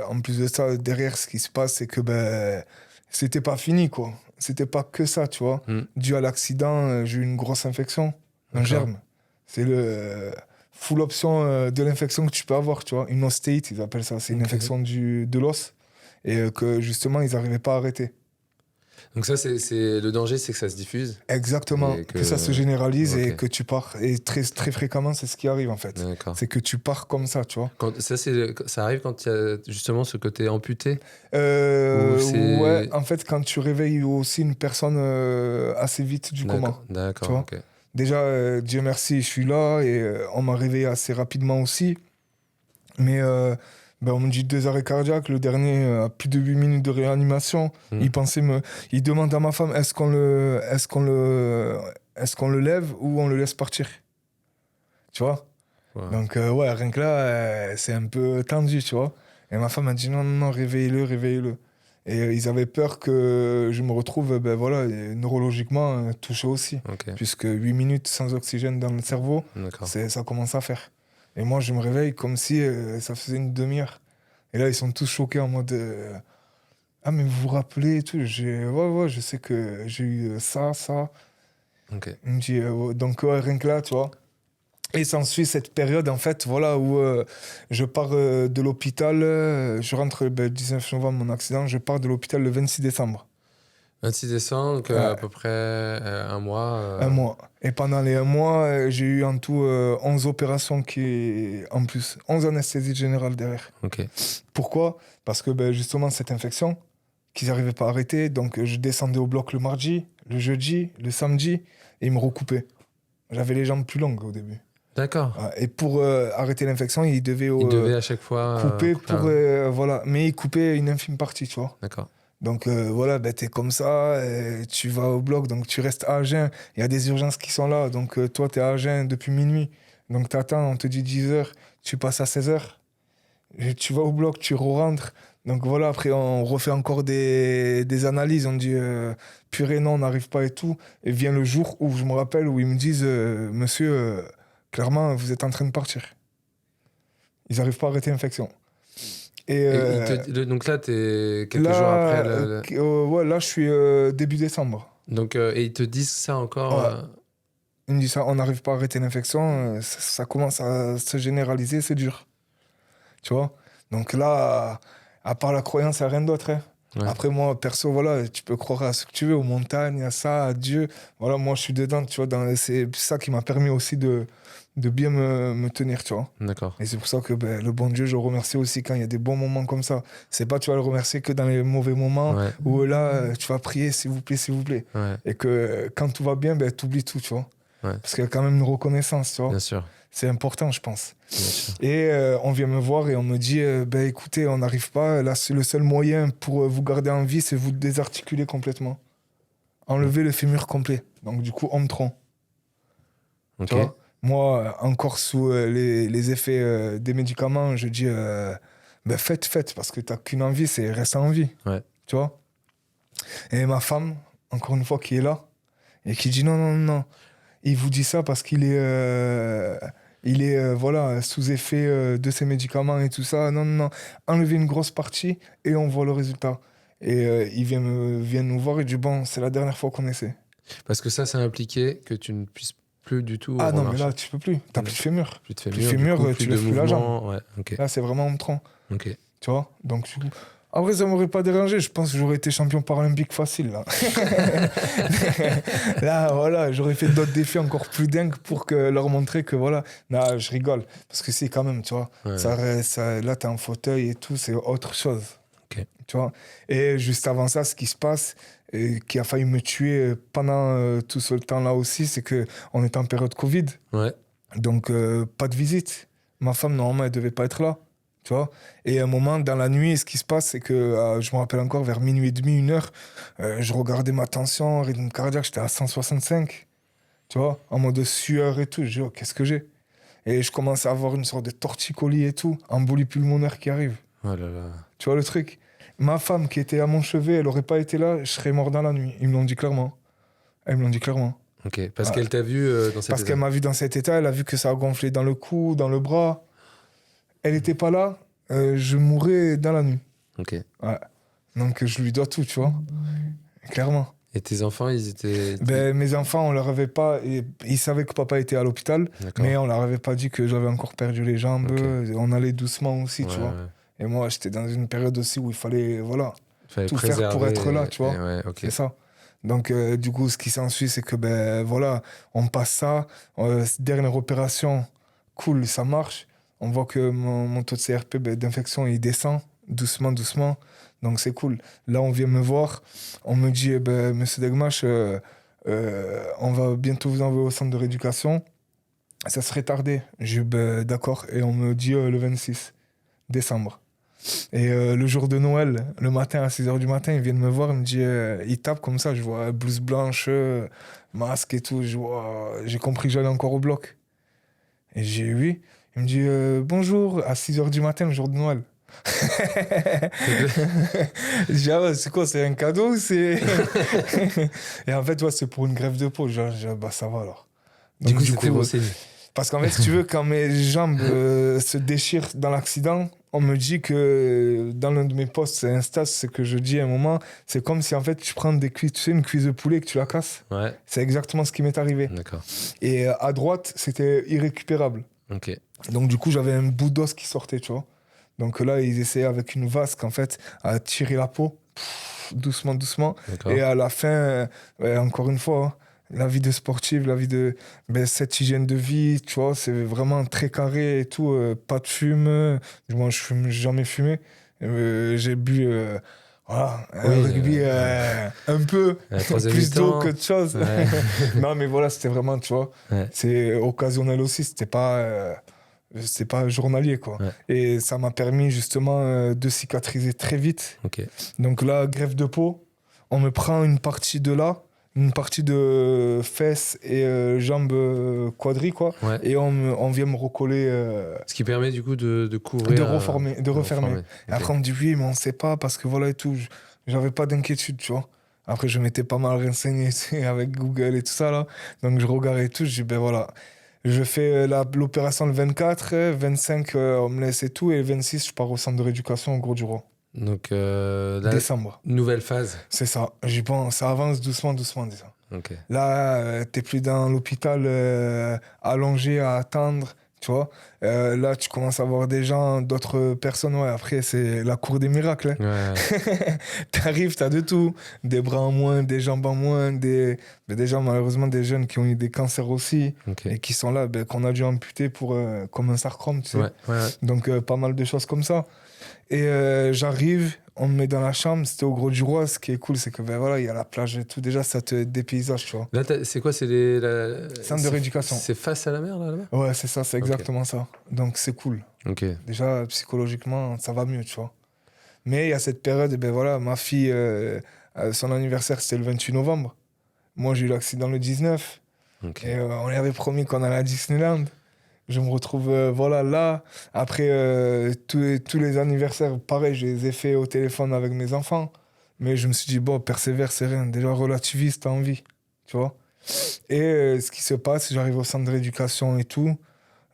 en plus de ça, derrière, ce qui se passe, c'est que ben, c'était pas fini, quoi. C'était pas que ça, tu vois. Mm. Dû à l'accident, j'ai eu une grosse infection, un D'accord. germe. C'est le full option de l'infection que tu peux avoir, tu vois. Une ostéite, ils appellent ça. C'est une Ok. infection de l'os. Et que justement, ils n'arrivaient pas à arrêter. Donc ça, c'est le danger, c'est que ça se diffuse. Exactement, Et que ça se généralise et Ok. que tu pars. Et très, très fréquemment, c'est ce qui arrive, en fait. D'accord. C'est que tu pars comme ça, tu vois. Ça arrive quand il y a justement ce côté amputé. Ouais, c'est- en fait, quand tu réveilles aussi une personne assez vite du coma. Tu D'accord. vois. Ok. Déjà, Dieu merci, je suis là et on m'a réveillé assez rapidement aussi. Mais ben, on me dit 2 arrêts cardiaques. Le dernier a plus de 8 minutes de réanimation. Mm. Il demande à ma femme est-ce qu'on le lève ou on le laisse partir. Tu vois. Ouais. Donc, ouais, rien que là, c'est un peu tendu, tu vois. Et ma femme a dit non, non, non, réveillez-le, réveillez-le. Et ils avaient peur que je me retrouve, ben voilà, neurologiquement touché aussi. Ok. Puisque 8 minutes sans oxygène dans le cerveau, D'accord. ça commence à faire. Et moi, je me réveille comme si ça faisait une demi-heure. Et là, ils sont tous choqués en mode ah, mais vous vous rappelez et tout. Ouais, je sais que j'ai eu ça. Ok. Il me dit donc, ouais, rien que là, tu vois. Et s'ensuit cette période, en fait, voilà, où je pars de l'hôpital. Je rentre le 19 novembre, mon accident. Je pars de l'hôpital le 26 décembre. 26 décembre, donc à peu près un mois. Un mois. Et pendant les 1 mois, j'ai eu en tout 11 opérations en plus. 11 anesthésies générales derrière. Ok. Pourquoi? Parce que ben, justement, cette infection, qu'ils n'arrivaient pas à arrêter. Donc, je descendais au bloc le mardi, le jeudi, le samedi, et ils me recoupaient. J'avais les jambes plus longues au début. D'accord. Et pour arrêter l'infection, ils devaient Il devait à chaque fois couper couper pour voilà, mais ils coupaient une infime partie, tu vois. D'accord. Donc voilà, ben, t'es comme ça, tu vas au bloc, donc tu restes à Agen. Il y a des urgences qui sont là, donc toi t'es à Agen depuis minuit, donc t'attends, on te dit 10h, tu passes à 16h, et tu vas au bloc, tu rentres. Donc voilà, après on refait encore des analyses, on dit purée non, on n'arrive pas et tout. Et vient le jour où je me rappelle, où ils me disent monsieur, clairement vous êtes en train de partir. Ils n'arrivent pas à arrêter l'infection. Et, donc là, t'es quelques jours après. ouais, là, je suis début décembre. Donc, et ils te disent ça encore. Ouais. Il me dit ça, on n'arrive pas à arrêter l'infection, ça commence à se généraliser, c'est dur. Tu vois? Donc là, à part la croyance, il n'y a rien d'autre. Hein. Ouais. Après, moi, perso, voilà, tu peux croire à ce que tu veux, aux montagnes, à ça, à Dieu. Voilà, moi, je suis dedans, tu vois. C'est ça qui m'a permis aussi de bien me tenir, tu vois. D'accord. Et c'est pour ça que le bon Dieu, je le remercie aussi quand il y a des bons moments comme ça. C'est pas tu vas le remercier que dans les mauvais moments Ouais. où là, tu vas prier, s'il vous plaît, s'il vous plaît. Ouais. Et que quand tout va bien, tu oublies tout, tu vois. Ouais. Parce qu'il y a quand même une reconnaissance, tu vois. Bien sûr. C'est important, je pense. Bien sûr. Et on vient me voir et on me dit écoutez, on n'arrive pas. Là, c'est le seul moyen pour vous garder en vie, c'est vous désarticuler complètement. Enlever le fémur complet. Donc, du coup, homme-tronc. Ok. Tu vois, moi, encore sous les effets des médicaments, je dis faites, parce que tu n'as qu'une envie, c'est rester en vie. Ouais. Tu vois. Et ma femme, encore une fois, qui est là et qui dit non. Il vous dit ça parce qu'il est voilà, sous effet de ses médicaments et tout ça. Non. Enlevez une grosse partie et on voit le résultat. Et il vient nous voir et dit bon, c'est la dernière fois qu'on essaie. Parce que ça impliquait que tu ne puisses plus du tout. Ah non, mais remarcher. là, tu peux plus. T'as plus de fémur. Plus de fémur, Plus de fémur, du coup, tu plus de lèves plus la mouvement. jambe. Ouais. Ok. Là, c'est vraiment homme-tronc. Ok. Tu vois. Donc, du coup. Après, ça m'aurait pas dérangé. Je pense que j'aurais été champion paralympique facile, là. Là, voilà, j'aurais fait d'autres défis encore plus dingues pour leur montrer que, voilà. Non, je rigole. Parce que c'est quand même, tu vois. Ouais. Là, t'es en fauteuil et tout, c'est autre chose. Ok. Tu vois. Et juste avant ça, ce qui se passe, et qui a failli me tuer pendant tout ce temps-là aussi, c'est qu'on était en période Covid. Ouais. Donc, pas de visite. Ma femme, normalement, elle devait pas être là. Tu vois. Et à un moment, dans la nuit, ce qui se passe, c'est que, je me rappelle encore, vers minuit et demi, 1h, je regardais ma tension, rythme cardiaque, j'étais à 165. Tu vois, en mode sueur et tout. Je dis, oh, qu'est-ce que j'ai? Et je commence à avoir une sorte de torticolis et tout, embolie pulmonaire qui arrive. Oh là là. Tu vois le truc? Ma femme qui était à mon chevet, elle aurait pas été là, je serais mort dans la nuit. Ils me l'ont dit clairement. Elles me l'ont dit clairement. Ok. Parce Ouais. qu'elle t'a vu dans cet Parce état. qu'elle m'a vu dans cet état, elle a vu que ça a gonflé dans le cou, dans le bras. Elle était pas là, je mourrais dans la nuit. Ok. Ouais. Donc je lui dois tout, tu vois. Clairement. Et tes enfants, ils étaient. Mes enfants, on leur avait pas. Ils savaient que papa était à l'hôpital, D'accord. mais on leur avait pas dit que j'avais encore perdu les jambes. Ok. On allait doucement aussi, tu Ouais, vois. ouais. Et moi, j'étais dans une période aussi où il fallait, voilà, Fallait tout faire pour préserver être là, tu vois. ouais, ok. C'est ça. Donc, du coup, ce qui s'ensuit, c'est que, voilà, on passe ça. Dernière opération, cool, ça marche. On voit que mon taux de CRP d'infection, il descend doucement. Donc, c'est cool. Là, on vient me voir. On me dit, monsieur Degmash, on va bientôt vous envoyer au centre de rééducation. Ça serait tardé. J'ai dit, d'accord. Et on me dit le 26 décembre. Et le jour de Noël, le matin à 6h du matin, ils viennent me voir, ils me disent, ils tapent comme ça, je vois blouse blanche, masque et tout, j'ai compris que j'allais encore au bloc. Et j'ai dit oui. Il me dit bonjour à 6h du matin, le jour de Noël. Je dis ah ouais, c'est quoi, c'est un cadeau ou c'est... Et en fait, ouais, c'est pour une greffe de peau. Bah ça va alors. Du Donc, coup, c'était bon signe. parce qu'en fait, si tu veux, quand mes jambes se déchirent dans l'accident, on me dit que dans l'un de mes posts Insta, c'est que je dis à un moment, c'est comme si en fait tu prends des cuisses, tu sais, une cuisse de poulet et que tu la casses. Ouais. C'est exactement ce qui m'est arrivé. D'accord. Et à droite, c'était irrécupérable. Ok. Donc du coup, j'avais un bout d'os qui sortait, tu vois. Donc là, ils essayaient avec une vasque, en fait, à tirer la peau, doucement. D'accord. Et à la fin, encore une fois, hein, la vie de sportive, la vie de cette hygiène de vie, tu vois, c'est vraiment très carré et tout, pas de fume. Moi, je fume jamais fumé. J'ai bu voilà, Oui, un rugby un peu plus d'eau que de choses. Ouais. Non, mais voilà, c'était vraiment, tu vois, Ouais. c'est occasionnel aussi, c'était pas journalier, quoi. Ouais. Et ça m'a permis justement de cicatriser très vite. Ok. Donc là, greffe de peau, on me prend une partie de là, une partie de fesses et jambes quadri, quoi. Ouais. Et on vient me recoller, Ce qui permet du coup de couvrir. de refermer. Ok. Et après, on me dit oui, mais on sait pas parce que voilà et tout. J'avais pas d'inquiétude, tu vois. Après, je m'étais pas mal renseigné avec Google et tout ça, là. Donc, je regardais et tout. Je dis, ben voilà. Je fais l'opération le 24, 25, on me laisse et tout. Et le 26, je pars au centre de rééducation au Gros du Roi. Donc, là, Décembre. nouvelle phase. C'est ça. J'y pense. Ça avance doucement, disons. Ok. Là, t'es plus dans l'hôpital allongé à attendre, tu vois. Là, tu commences à voir des gens, d'autres personnes. Ouais, après, c'est la cour des miracles. Hein. Ouais. T'arrives, t'as de tout. Des bras en moins, des jambes en moins, mais des gens, malheureusement, des jeunes qui ont eu des cancers aussi Ok. et qui sont là, qu'on a dû amputer pour, comme un sarcome, tu sais. Ouais. Donc, pas mal de choses comme ça. Et j'arrive, on me met dans la chambre, c'était au Gros du Roi. Ce qui est cool, c'est que ben voilà, il y a la plage et tout. Déjà, ça te dépaysage, tu vois. Là, c'est quoi? C'est Centre de rééducation. C'est face à la mer, là-bas? Ouais, c'est ça, c'est exactement ça. Donc, c'est cool. Ok. Déjà, psychologiquement, ça va mieux, tu vois. Mais il y a cette période, et ben voilà, ma fille, son anniversaire, c'était le 28 novembre. Moi, j'ai eu l'accident le 19. Ok. Et on lui avait promis qu'on allait à Disneyland. Je me retrouve voilà, là. Après, tous les anniversaires, pareil, je les ai faits au téléphone avec mes enfants. Mais je me suis dit, bon, persévère, c'est rien. Déjà, relativise, t'as envie. Tu vois. Et ce qui se passe, j'arrive au centre de rééducation et tout.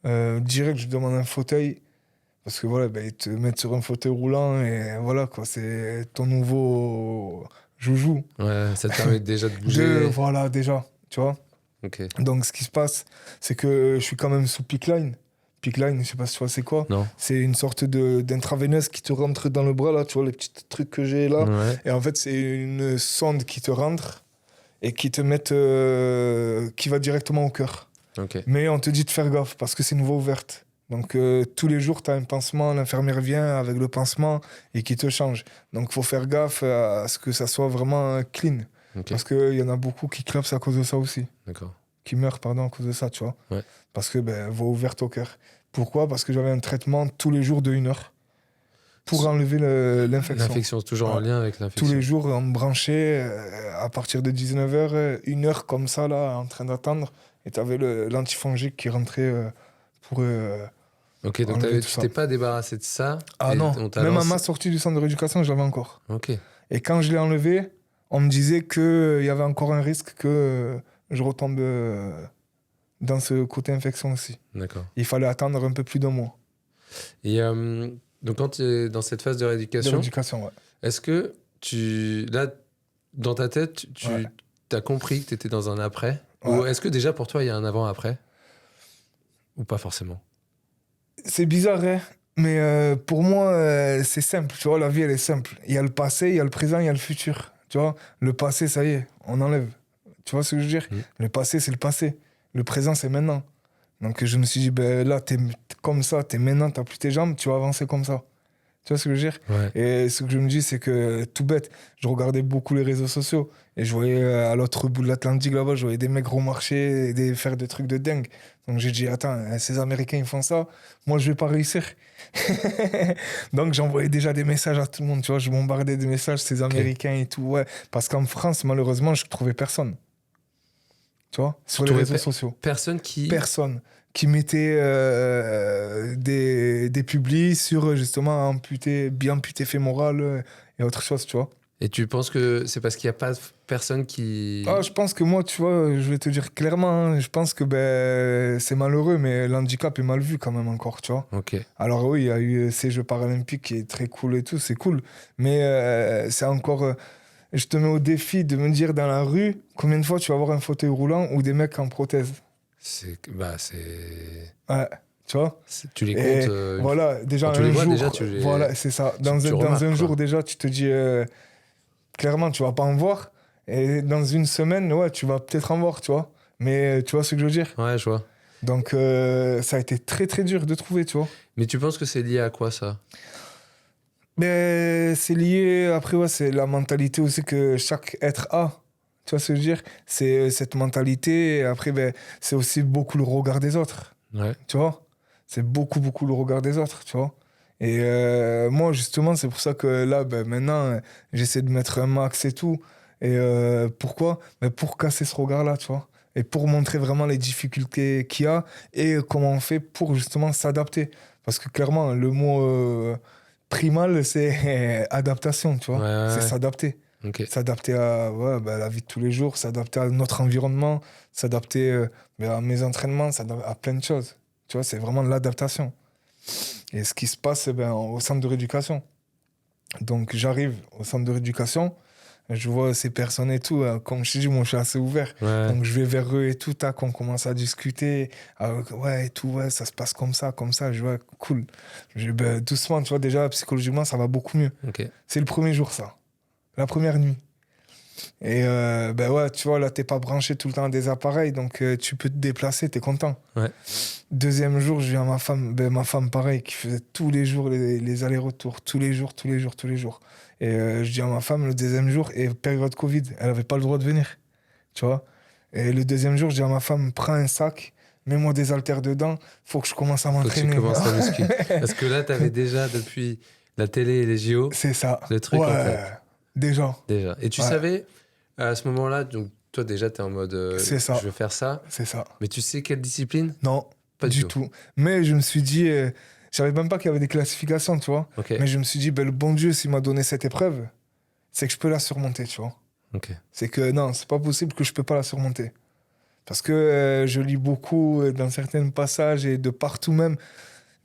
Direct, je demande un fauteuil. Parce que voilà, ben, ils te mettent sur un fauteuil roulant et voilà, quoi. C'est ton nouveau joujou. Ouais, ça te permet déjà de bouger. Voilà, déjà. Tu vois. Ok. Donc, ce qui se passe, c'est que je suis quand même sous PICC Line. PICC Line, je sais pas si tu vois c'est quoi. Non. C'est une sorte d'intraveineuse qui te rentre dans le bras, là, tu vois, les petits trucs que j'ai là. Ouais. Et en fait, c'est une sonde qui te rentre et qui te met, qui va directement au cœur. Ok. Mais on te dit de faire gaffe parce que c'est une voie ouverte. Donc, tous les jours, tu as un pansement, l'infirmière vient avec le pansement et qui te change. Donc, il faut faire gaffe à ce que ça soit vraiment clean. Ok. Parce qu'il y en a beaucoup qui clapsent à cause de ça aussi. D'accord. Qui meurent, pardon, à cause de ça, tu vois. Ouais. Parce que, ben, voie ouverte au cœur. Pourquoi? Parce que j'avais un traitement tous les jours de 1 heure pour enlever l'infection. L'infection, toujours en Ouais. lien avec l'infection. Tous les jours, on me branchait à partir de 19h, 1 heure comme ça, là, en train d'attendre. Et tu avais l'antifongique qui rentrait pour. Ok, donc enlever tout tu ça. t'es pas débarrassé de ça. Ah et non, on t'a même à lancé- ma sortie du centre de rééducation, je l'avais encore. Ok. Et quand je l'ai enlevé, on me disait qu'il y avait encore un risque que je retombe dans ce côté infection aussi. D'accord. Il fallait attendre un peu plus d'1 mois. Et donc, quand tu es dans cette phase de De rééducation, rééducation, ouais. est-ce que là, dans ta tête, tu Ouais. as compris que tu étais dans un après? Ouais. Ou est-ce que déjà pour toi, il y a un avant-après? Ou pas forcément? C'est bizarre, hein, mais pour moi, c'est simple. Tu vois, la vie, elle est simple. Il y a le passé, il y a le présent, il y a le futur. Tu vois, le passé, ça y est, on enlève. Tu vois ce que je veux dire? Le passé, c'est le passé. Le présent, c'est maintenant. Donc, je me suis dit, ben là, t'es comme ça, t'es maintenant, t'as plus tes jambes, tu vas avancer comme ça. Tu vois ce que je veux dire? Ouais. Et ce que je me dis, c'est que, tout bête, je regardais beaucoup les réseaux sociaux et je voyais à l'autre bout de l'Atlantique là-bas, je voyais des mecs remarcher et faire des trucs de dingue. Donc j'ai dit, attends, ces Américains ils font ça, moi je vais pas réussir. Donc j'envoyais déjà des messages à tout le monde, tu vois, je bombardais des messages, ces Américains et tout, ouais. Parce qu'en France, malheureusement, je trouvais personne. Tu vois, sur les trouvais réseaux sociaux. Personne qui... Personne qui mettait des publis sur justement amputé fémoral et autre chose, tu vois. Et tu penses que c'est parce qu'il n'y a pas personne qui... Ah, je pense que moi, tu vois, je vais te dire clairement, hein, je pense que ben, c'est malheureux, mais l'handicap est mal vu quand même encore, tu vois. Ok. Alors oui, il y a eu ces Jeux paralympiques qui est très cool et tout, c'est cool. Mais c'est encore... je te mets au défi de me dire dans la rue, combien de fois tu vas avoir un fauteuil roulant ou des mecs en prothèse. Ouais, tu vois. Tu les Et comptes... voilà, déjà quand tu un les vois, jour, déjà, tu les... voilà, c'est ça. tu Dans remarques, un quoi. jour, déjà, tu te dis... clairement, tu vas pas en voir. Et dans une semaine, ouais, tu vas peut-être en voir, tu vois. Mais tu vois ce que je veux dire? Ouais, je vois. Donc, ça a été très, très dur de trouver, tu vois. Mais tu penses que c'est lié à quoi, ça? Mais c'est lié, après, ouais, c'est la mentalité aussi que chaque être a. Tu vois ce que je veux dire? C'est cette mentalité. Et après, ben, c'est aussi beaucoup le regard des autres. Ouais. Tu vois? C'est beaucoup, beaucoup le regard des autres, tu vois? Et moi, justement, c'est pour ça que là, ben, maintenant, j'essaie de mettre un max et tout. Et pourquoi? Ben, pour casser ce regard-là, tu vois? Et pour montrer vraiment les difficultés qu'il y a et comment on fait pour justement s'adapter. Parce que clairement, le mot primal, c'est adaptation, tu vois? Ouais. C'est s'adapter. Ok. S'adapter à ouais, ben, la vie de tous les jours, s'adapter à notre environnement, s'adapter ben, à mes entraînements, s'adapter à plein de choses. Tu vois, c'est vraiment de l'adaptation. Et ce qui se passe ben, au centre de rééducation. Donc j'arrive au centre de rééducation, je vois ces personnes et tout. Comme je t'ai dit, moi, je suis assez ouvert. Ouais. Donc, je vais vers eux et tout. Tac, on commence à discuter. Ouais, et tout, ouais, ça se passe comme ça, comme ça. Je vois, cool. Ben, doucement, tu vois, déjà, psychologiquement, ça va beaucoup mieux. Ok. C'est le premier jour, ça. La première nuit. Et ben ouais, tu vois, là, t'es pas branché tout le temps à des appareils, donc tu peux te déplacer, t'es content. Ouais. Deuxième jour, je viens à ma femme, pareil, qui faisait tous les jours les allers-retours, tous les jours. Et je dis à ma femme, le deuxième jour, et période Covid, elle avait pas le droit de venir, tu vois. Et le deuxième jour, je dis à ma femme, prends un sac, mets-moi des haltères dedans, faut que je commence à Faut que m'entraîner. tu commences à muscu. Parce que là, t'avais déjà, depuis la télé et les JO, C'est ça. le truc en tête. Déjà. Déjà. Et tu savais, à ce moment-là, donc toi déjà, t'es en mode, C'est ça. je veux faire ça. C'est ça. Mais tu sais quelle discipline? Non, Pas du tout. Mais je me suis dit, je savais même pas qu'il y avait des classifications, tu vois. Ok. Mais je me suis dit, ben, le bon Dieu, s'il m'a donné cette épreuve, c'est que je peux la surmonter, tu vois. Ok. C'est que non, c'est pas possible que je peux pas la surmonter. Parce que je lis beaucoup dans certains passages et de partout même,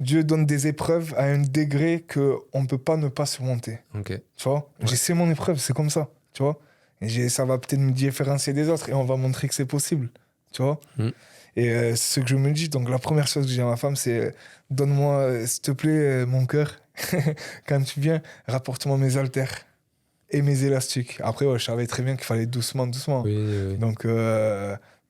Dieu donne des épreuves à un degré qu'on ne peut pas ne pas surmonter. Ok. Tu vois. Ouais. J'ai c'est mon épreuve, c'est comme ça, tu vois. Et ça va peut-être me différencier des autres et on va montrer que c'est possible, tu vois. Et ce que je me dis, donc la première chose que je dis à ma femme, c'est donne-moi, s'il te plaît, mon cœur, quand tu viens, rapporte-moi mes haltères et mes élastiques. Après, ouais, je savais très bien qu'il fallait doucement. Oui. Donc,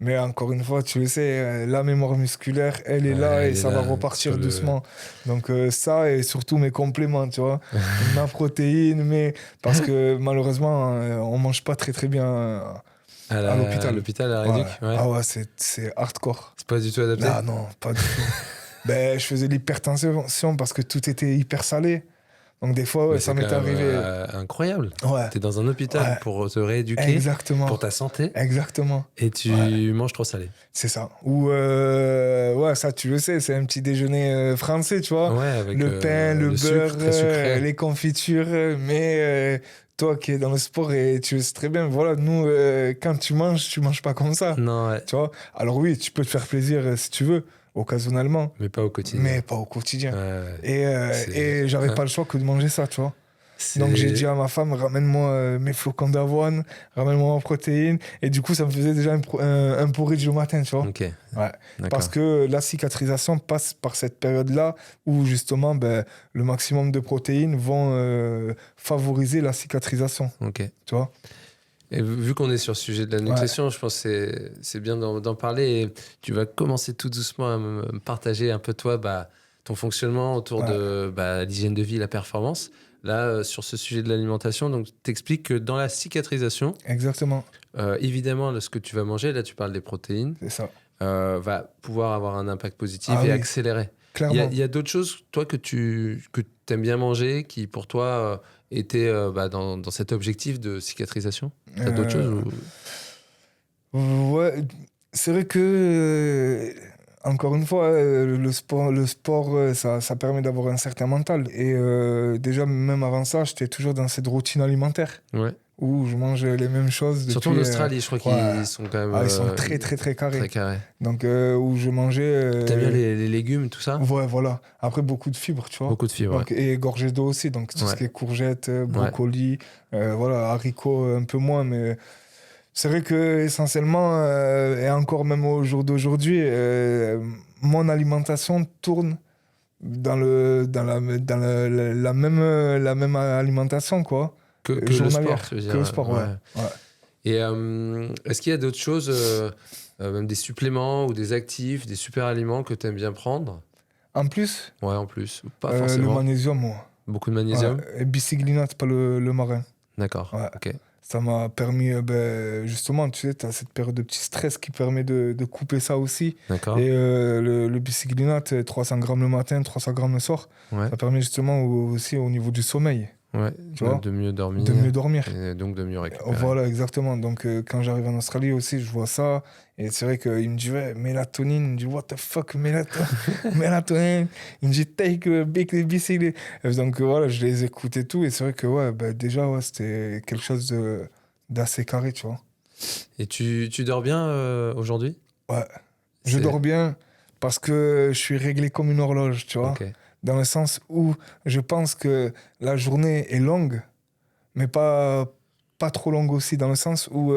mais encore une fois, tu le sais, la mémoire musculaire, elle est là et ça va repartir doucement. Donc, ça et surtout mes compléments, tu vois. Ma protéine, parce que malheureusement, on mange pas très bien à l'hôpital. À l'hôpital, à Réduc, ouais. Ah ouais, c'est hardcore. C'est pas du tout adapté? Ah non, pas du tout. Ben, je faisais l'hypertension parce que tout était hyper salé. Donc des fois, ça m'est arrivé. Incroyable. Ouais. T'es dans un hôpital pour te rééduquer. Exactement. Pour ta santé. Exactement. Et tu manges trop salé. C'est ça. Ou, ça, tu le sais, c'est un petit déjeuner français, tu vois. Ouais, avec le pain, le beurre, sucre, très sucré. les confitures. Mais toi qui es dans le sport, et tu le sais très bien, voilà, nous, quand tu manges pas comme ça. Non, ouais. Tu vois. Alors oui, tu peux te faire plaisir si tu veux, occasionnellement. Mais pas au quotidien. Ouais. Et j'avais pas le choix que de manger ça, tu vois. Donc j'ai dit à ma femme, ramène-moi mes flocons d'avoine, ramène-moi ma protéine. Et du coup, ça me faisait déjà un porridge le matin, tu vois. Ok. Ouais. D'accord. Parce que la cicatrisation passe par cette période-là où justement le maximum de protéines vont favoriser la cicatrisation. Ok. Tu vois. Et vu qu'on est sur le sujet de la nutrition, je pense que c'est bien d'en parler. Et tu vas commencer tout doucement à me partager un peu toi, ton fonctionnement autour de l'hygiène de vie, la performance. Là, sur ce sujet de l'alimentation, donc t'expliques que dans la cicatrisation, exactement. Évidemment, ce que tu vas manger, là tu parles des protéines, c'est ça. Va pouvoir avoir un impact positif et accélérer. Clairement. Il y a d'autres choses, toi, que tu aimes bien manger, qui pour toi étaient dans cet objectif de cicatrisation? T'as d'autres choses Ouais, c'est vrai que... Encore une fois, le sport ça permet d'avoir un certain mental. Et déjà, même avant ça, j'étais toujours dans cette routine alimentaire. Ouais. Où je mange les mêmes choses. Surtout en Australie, je crois qu'ils sont quand même... ils sont très, très, très carrés. Très carrés. Donc, où je mangeais... T'aimes bien les légumes, tout ça? Ouais, voilà. Après, beaucoup de fibres, tu vois. Beaucoup de fibres, donc, et gorgées d'eau aussi. Donc, tout ce qui est courgettes, brocolis, haricots, un peu moins, mais... C'est vrai que essentiellement, et encore même au jour d'aujourd'hui, mon alimentation tourne dans la même alimentation, quoi. Que le sport, tu veux dire. Que le sport, ouais. Et est-ce qu'il y a d'autres choses, même des suppléments ou des actifs, des super aliments que tu aimes bien prendre? En plus? Ouais, en plus. Pas forcément. Le magnésium, moi. Beaucoup de magnésium? Et bicyglinate, pas le marin. D'accord, ok. Ça m'a permis, justement, tu sais, tu as cette période de petit stress qui permet de couper ça aussi. D'accord. Et le bicyglinate, 300 grammes le matin, 300 grammes le soir, ça permet justement aussi au niveau du sommeil. Ouais, tu vois, de mieux dormir. De mieux dormir. Et donc de mieux récupérer. Voilà, exactement. Donc quand j'arrive en Australie aussi, je vois ça. Et c'est vrai qu'il me dit, mélatonine. Il me dit, what the fuck, mélatonine. Il me dit, take a big bicycle. Donc voilà, je les écoute et tout. Et c'est vrai que déjà, c'était quelque chose d'assez carré, tu vois. Et tu dors bien aujourd'hui? Ouais. Je dors bien parce que je suis réglé comme une horloge, tu vois. Okay. Dans le sens où je pense que la journée est longue, mais pas pas trop longue aussi, dans le sens où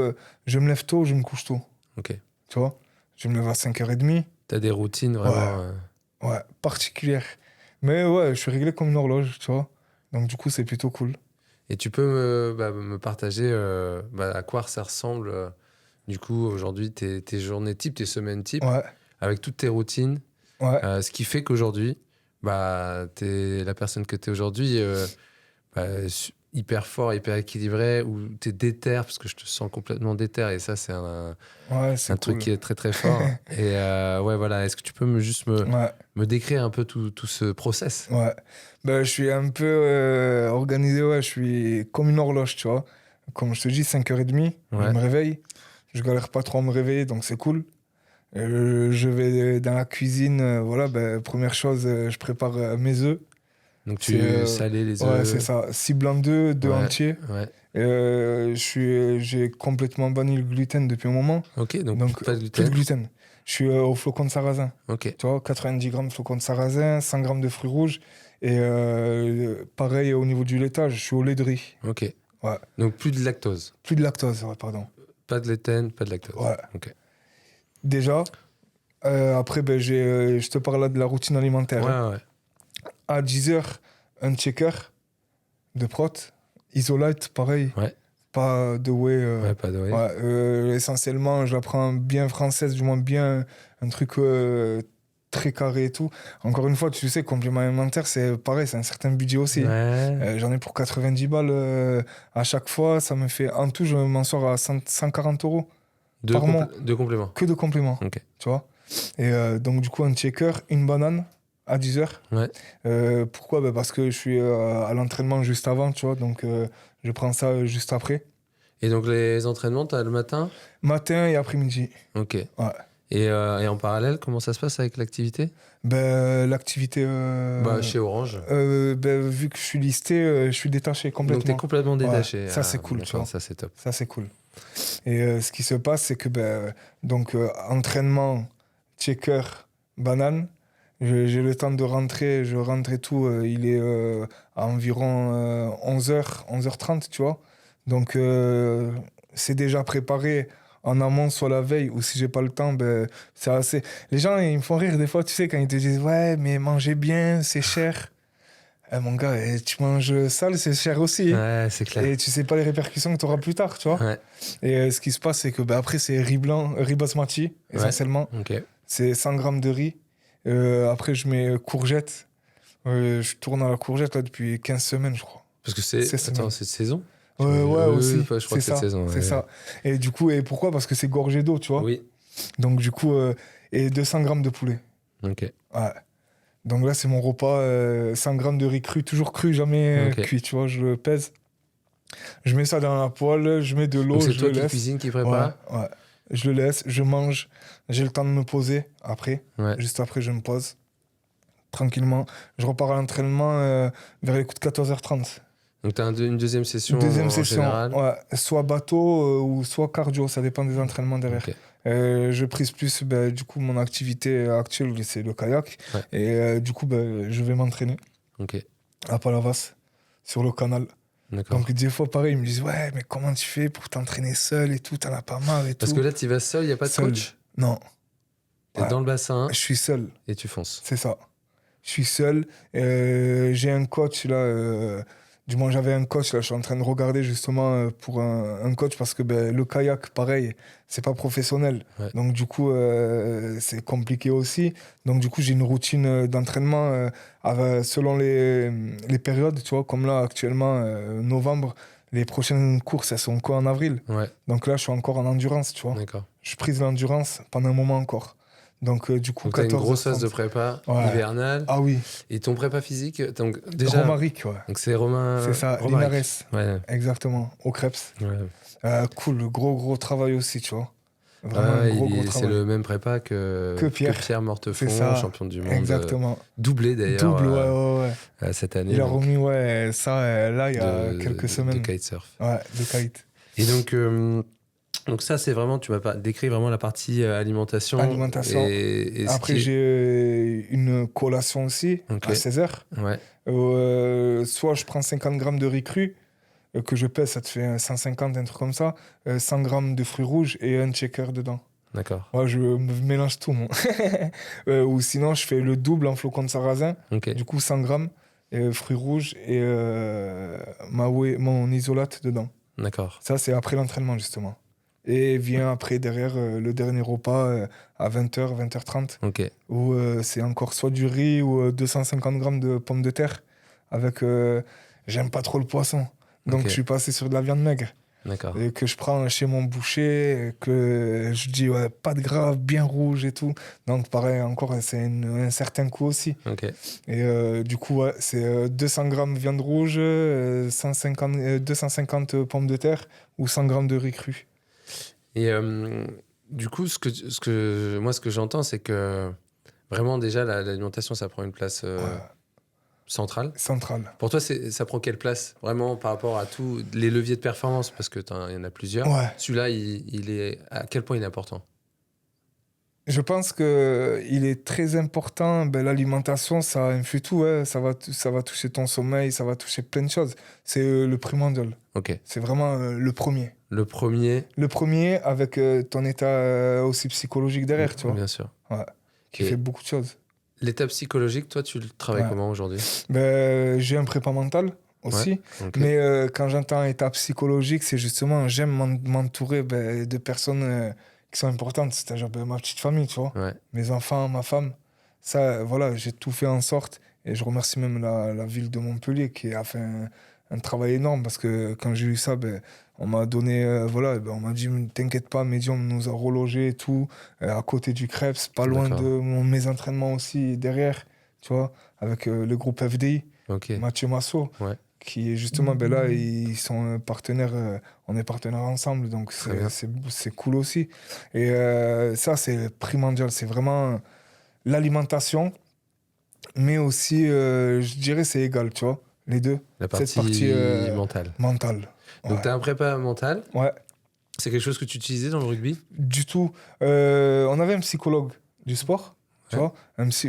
je me lève tôt, je me couche tôt. Ok. Tu vois, je me lève à 5h30. T'as des routines vraiment. Ouais, particulières. Mais ouais, je suis réglé comme une horloge, tu vois. Donc, du coup, c'est plutôt cool. Et tu peux me partager à quoi ça ressemble, du coup, aujourd'hui, tes journées type, tes semaines type, Ouais, avec toutes tes routines. ouais. Ce qui fait qu'aujourd'hui, t'es la personne que t'es aujourd'hui, hyper fort, hyper équilibré, ou t'es déter, parce que je te sens complètement déter, et ça, c'est Ouais, un c'est truc cool. qui est très très fort. Et ouais, voilà, est-ce que tu peux Ouais, me décrire un peu tout ce process? ouais. Ben, je suis un peu organisé, ouais. Je suis comme une horloge, tu vois. Comme je te dis, 5h30, je Ouais, me réveille. Je galère pas trop à me réveiller, donc c'est cool. Je vais dans la cuisine, voilà, ben, première chose, je prépare mes œufs. donc C'est tu salais les ouais, c'est œufs. ça. 6 blancs d'œufs, 2 Ouais, entiers. ouais. J'ai complètement banni le gluten depuis un moment. Ok, donc Donc, pas de plus de gluten. gluten. Je suis au flocon de sarrasin. Ok, Tu vois, 90 grammes de flocon de sarrasin, 100 grammes de fruits rouges. Et pareil, au niveau du laitage, je suis au lait de riz. ok. Ouais. Donc plus de lactose. Plus de lactose, ouais, pardon. Pas de gluten, pas de lactose. Ouais. Ok. Déjà, après, ben, je te parle là de la routine alimentaire. Ouais, Hein. ouais. À 10h, un checker de prot. Isolite, pareil. Ouais, Pas de whey. ouais, pas de whey. Ouais, essentiellement, je la prends bien française, du moins bien un truc très carré et tout. Encore une fois, tu sais, complément alimentaire, c'est pareil, c'est un certain budget aussi. Ouais. J'en ai pour 90 balles à chaque fois. Ça me fait, en tout, je m'en sors à 140 euros par mois. Deux compléments. Que de compléments, Ok. tu vois. Et donc, du coup, un checker, une banane à 10h. Ouais. Pourquoi? Bah, parce que je suis à l'entraînement juste avant, tu vois. Donc, je prends ça juste après. Et donc les entraînements, t'as le matin? Matin et après-midi. Ok. Ouais. Et en parallèle, comment ça se passe avec l'activité? Ben, l'activité. Chez Orange. Ben, vu que je suis listé, je suis détaché Donc t'es complètement. complètement détaché. Ouais, ça, c'est cool, tu d'accord, vois. ça c'est top. Ça, c'est cool. Et ce qui se passe, c'est que, ben, donc, entraînement, checker, banane. J'ai le temps de rentrer, je rentre et tout. Il est à environ 11h, 11h30, tu vois. Donc, c'est déjà préparé en amont, soit la veille, ou si j'ai pas le temps, ben, c'est assez. Les gens, ils me font rire des fois, tu sais, quand ils te disent, ouais, mais mangez bien, c'est cher. Mon gars, tu manges sale, c'est cher aussi. Hein. Ouais, c'est clair. Et tu sais pas les répercussions que tu auras plus tard, tu vois. Ouais. Et ce qui se passe, c'est que ben, après, c'est riz blanc, riz basmati, essentiellement. Ok. C'est 100 grammes de riz. Après, je mets courgettes. Je tourne à la courgette là, depuis 15 semaines, je crois. Parce que C'est Attends, semaine. c'est de saison? Ouais, aussi. Je crois C'est que c'est de ça. saison. C'est Ouais. ça. Et du coup, et pourquoi? Parce que c'est gorgé d'eau, tu vois. Oui. Donc, du coup, et 200 grammes de poulet. Ok. Ouais. Donc là, c'est mon repas. 100 grammes de riz cru, toujours cru, jamais Ok. cuit, tu vois. Je le pèse. Je mets ça dans la poêle, je mets de l'eau, Donc c'est je toi le qui laisse. cuisine, qui Ouais, prépare? ouais. Je le laisse, je mange. J'ai le temps de me poser après. Ouais. Juste après, je me pose. Tranquillement. Je repars à l'entraînement vers les coups de 14h30. Donc t'as une deuxième session Deuxième en session, général? ouais. Soit bateau ou soit cardio, ça dépend des entraînements derrière. Ok. Je prise plus, ben, du coup, mon activité actuelle, c'est le kayak. Ouais. Et du coup, ben, je vais m'entraîner Ok. à Palavas, sur le canal. D'accord. Donc, des fois, pareil, ils me disent, ouais, mais comment tu fais pour t'entraîner seul et tout, t'en as pas marre et Parce tout. que là, tu vas seul, il n'y a pas de Seul. coach? Non, T'es Ouais. dans le bassin je suis seul, et tu fonces. c'est ça. Je suis seul. J'ai un coach là. Du moins, j'avais un coach là. Je suis en train de regarder justement pour un coach parce que ben, le kayak, pareil, c'est pas professionnel. Ouais. Donc, du coup, c'est compliqué aussi. Donc, du coup, j'ai une routine d'entraînement selon les périodes. Tu vois, comme là, actuellement, novembre, les prochaines courses, elles sont qu'en avril. Ouais, Donc là, je suis encore en endurance, tu vois. d'accord. Je prise l'endurance pendant un moment encore. Donc, du coup, Donc t'as une 14h30. grosse phase de prépa Ouais. hivernale. Ah oui, Et ton prépa physique, donc déjà. Romaric, ouais. Donc c'est Romain. C'est ça, Romaric. Linares. Ouais. Exactement, au Krebs. Ouais. Cool, gros travail aussi, tu vois. Vraiment un gros C'est travail. le même prépa que Pierre. Mortefond, C'est ça, champion du monde. exactement. Doublé d'ailleurs. Double, ouais. Cette année. Il a donc, remis, ça, là, il y a quelques semaines. de kitesurf. Ouais, de kite. Et donc ça, c'est vraiment, tu m'as décrit vraiment la partie alimentation. Alimentation. Et Après, j'ai une collation aussi, Ok. à 16h. Ouais, Soit je prends 50 grammes de riz cru, que je pèse, ça te fait 150, un truc comme ça, 100 grammes de fruits rouges et un shaker dedans. D'accord. Ouais, je me mélange tout, moi. Ou sinon, je fais le double en flocons de sarrasin, Ok. du coup 100 grammes, fruits rouges et mon isolate dedans. D'accord. Ça, c'est après l'entraînement, justement. Et vient après, derrière, le dernier repas à 20h, 20h30, Ok. où c'est encore soit du riz ou 250 grammes de pommes de terre. Avec. J'aime pas trop le poisson. Donc, Ok. je suis passé sur de la viande maigre. D'accord. Et que je prends chez mon boucher, que je dis, ouais, pas de gras, bien rouge et tout. Donc, pareil, encore, c'est un certain coût aussi. Ok. Et du coup, ouais, c'est 200 grammes viande rouge, 250 pommes de terre ou 100 grammes de riz cru. Et du coup, ce que j'entends, c'est que vraiment, déjà, l'alimentation, ça prend une place Ouais, centrale. centrale. Pour toi, ça prend quelle place, vraiment, par rapport à tous les leviers de performance? Parce que il y en a plusieurs. Ouais. Celui-là, il est... À quel point il est important? Je pense qu'il est très important. Ben, l'alimentation, ça influe tout. Ouais. Ça va toucher ton sommeil, ça va toucher plein de choses. C'est le primordial. Ok. C'est vraiment le premier. Le premier... Le premier avec ton état aussi psychologique derrière, tu vois. Bien sûr. Ouais. Qui Et fait beaucoup de choses. l'état psychologique, toi, tu le travailles Ouais. comment aujourd'hui? Ben, j'ai un prépa mental aussi. Ok. Mais quand j'entends état psychologique, c'est justement, j'aime m'entourer de personnes qui sont importantes. C'est-à-dire ma petite famille, tu vois. Ouais. Mes enfants, ma femme. Ça, voilà, j'ai tout fait en sorte. Et je remercie même la ville de Montpellier qui a fait un travail énorme parce que quand j'ai eu ça, ben, on m'a donné, voilà, ben, on m'a dit, t'inquiète pas, Medium nous a relogés et tout, à côté du Krebs, pas loin D'accord. de mes entraînements aussi derrière, tu vois, avec le groupe FDI, Ok. Mathieu Massot, Ouais. qui est justement, ben là, ils sont partenaires, on est partenaires ensemble, donc Très bien. c'est cool aussi. Et ça, c'est primordial, c'est vraiment l'alimentation, mais aussi, je dirais, c'est égal, tu vois, les deux. La Cette partie partie mentale. mentale. Donc, Ouais. tu as un prépa mental. Ouais, C'est quelque chose que tu utilisais dans le rugby? du tout. On avait un psychologue du sport, tu Ouais. vois,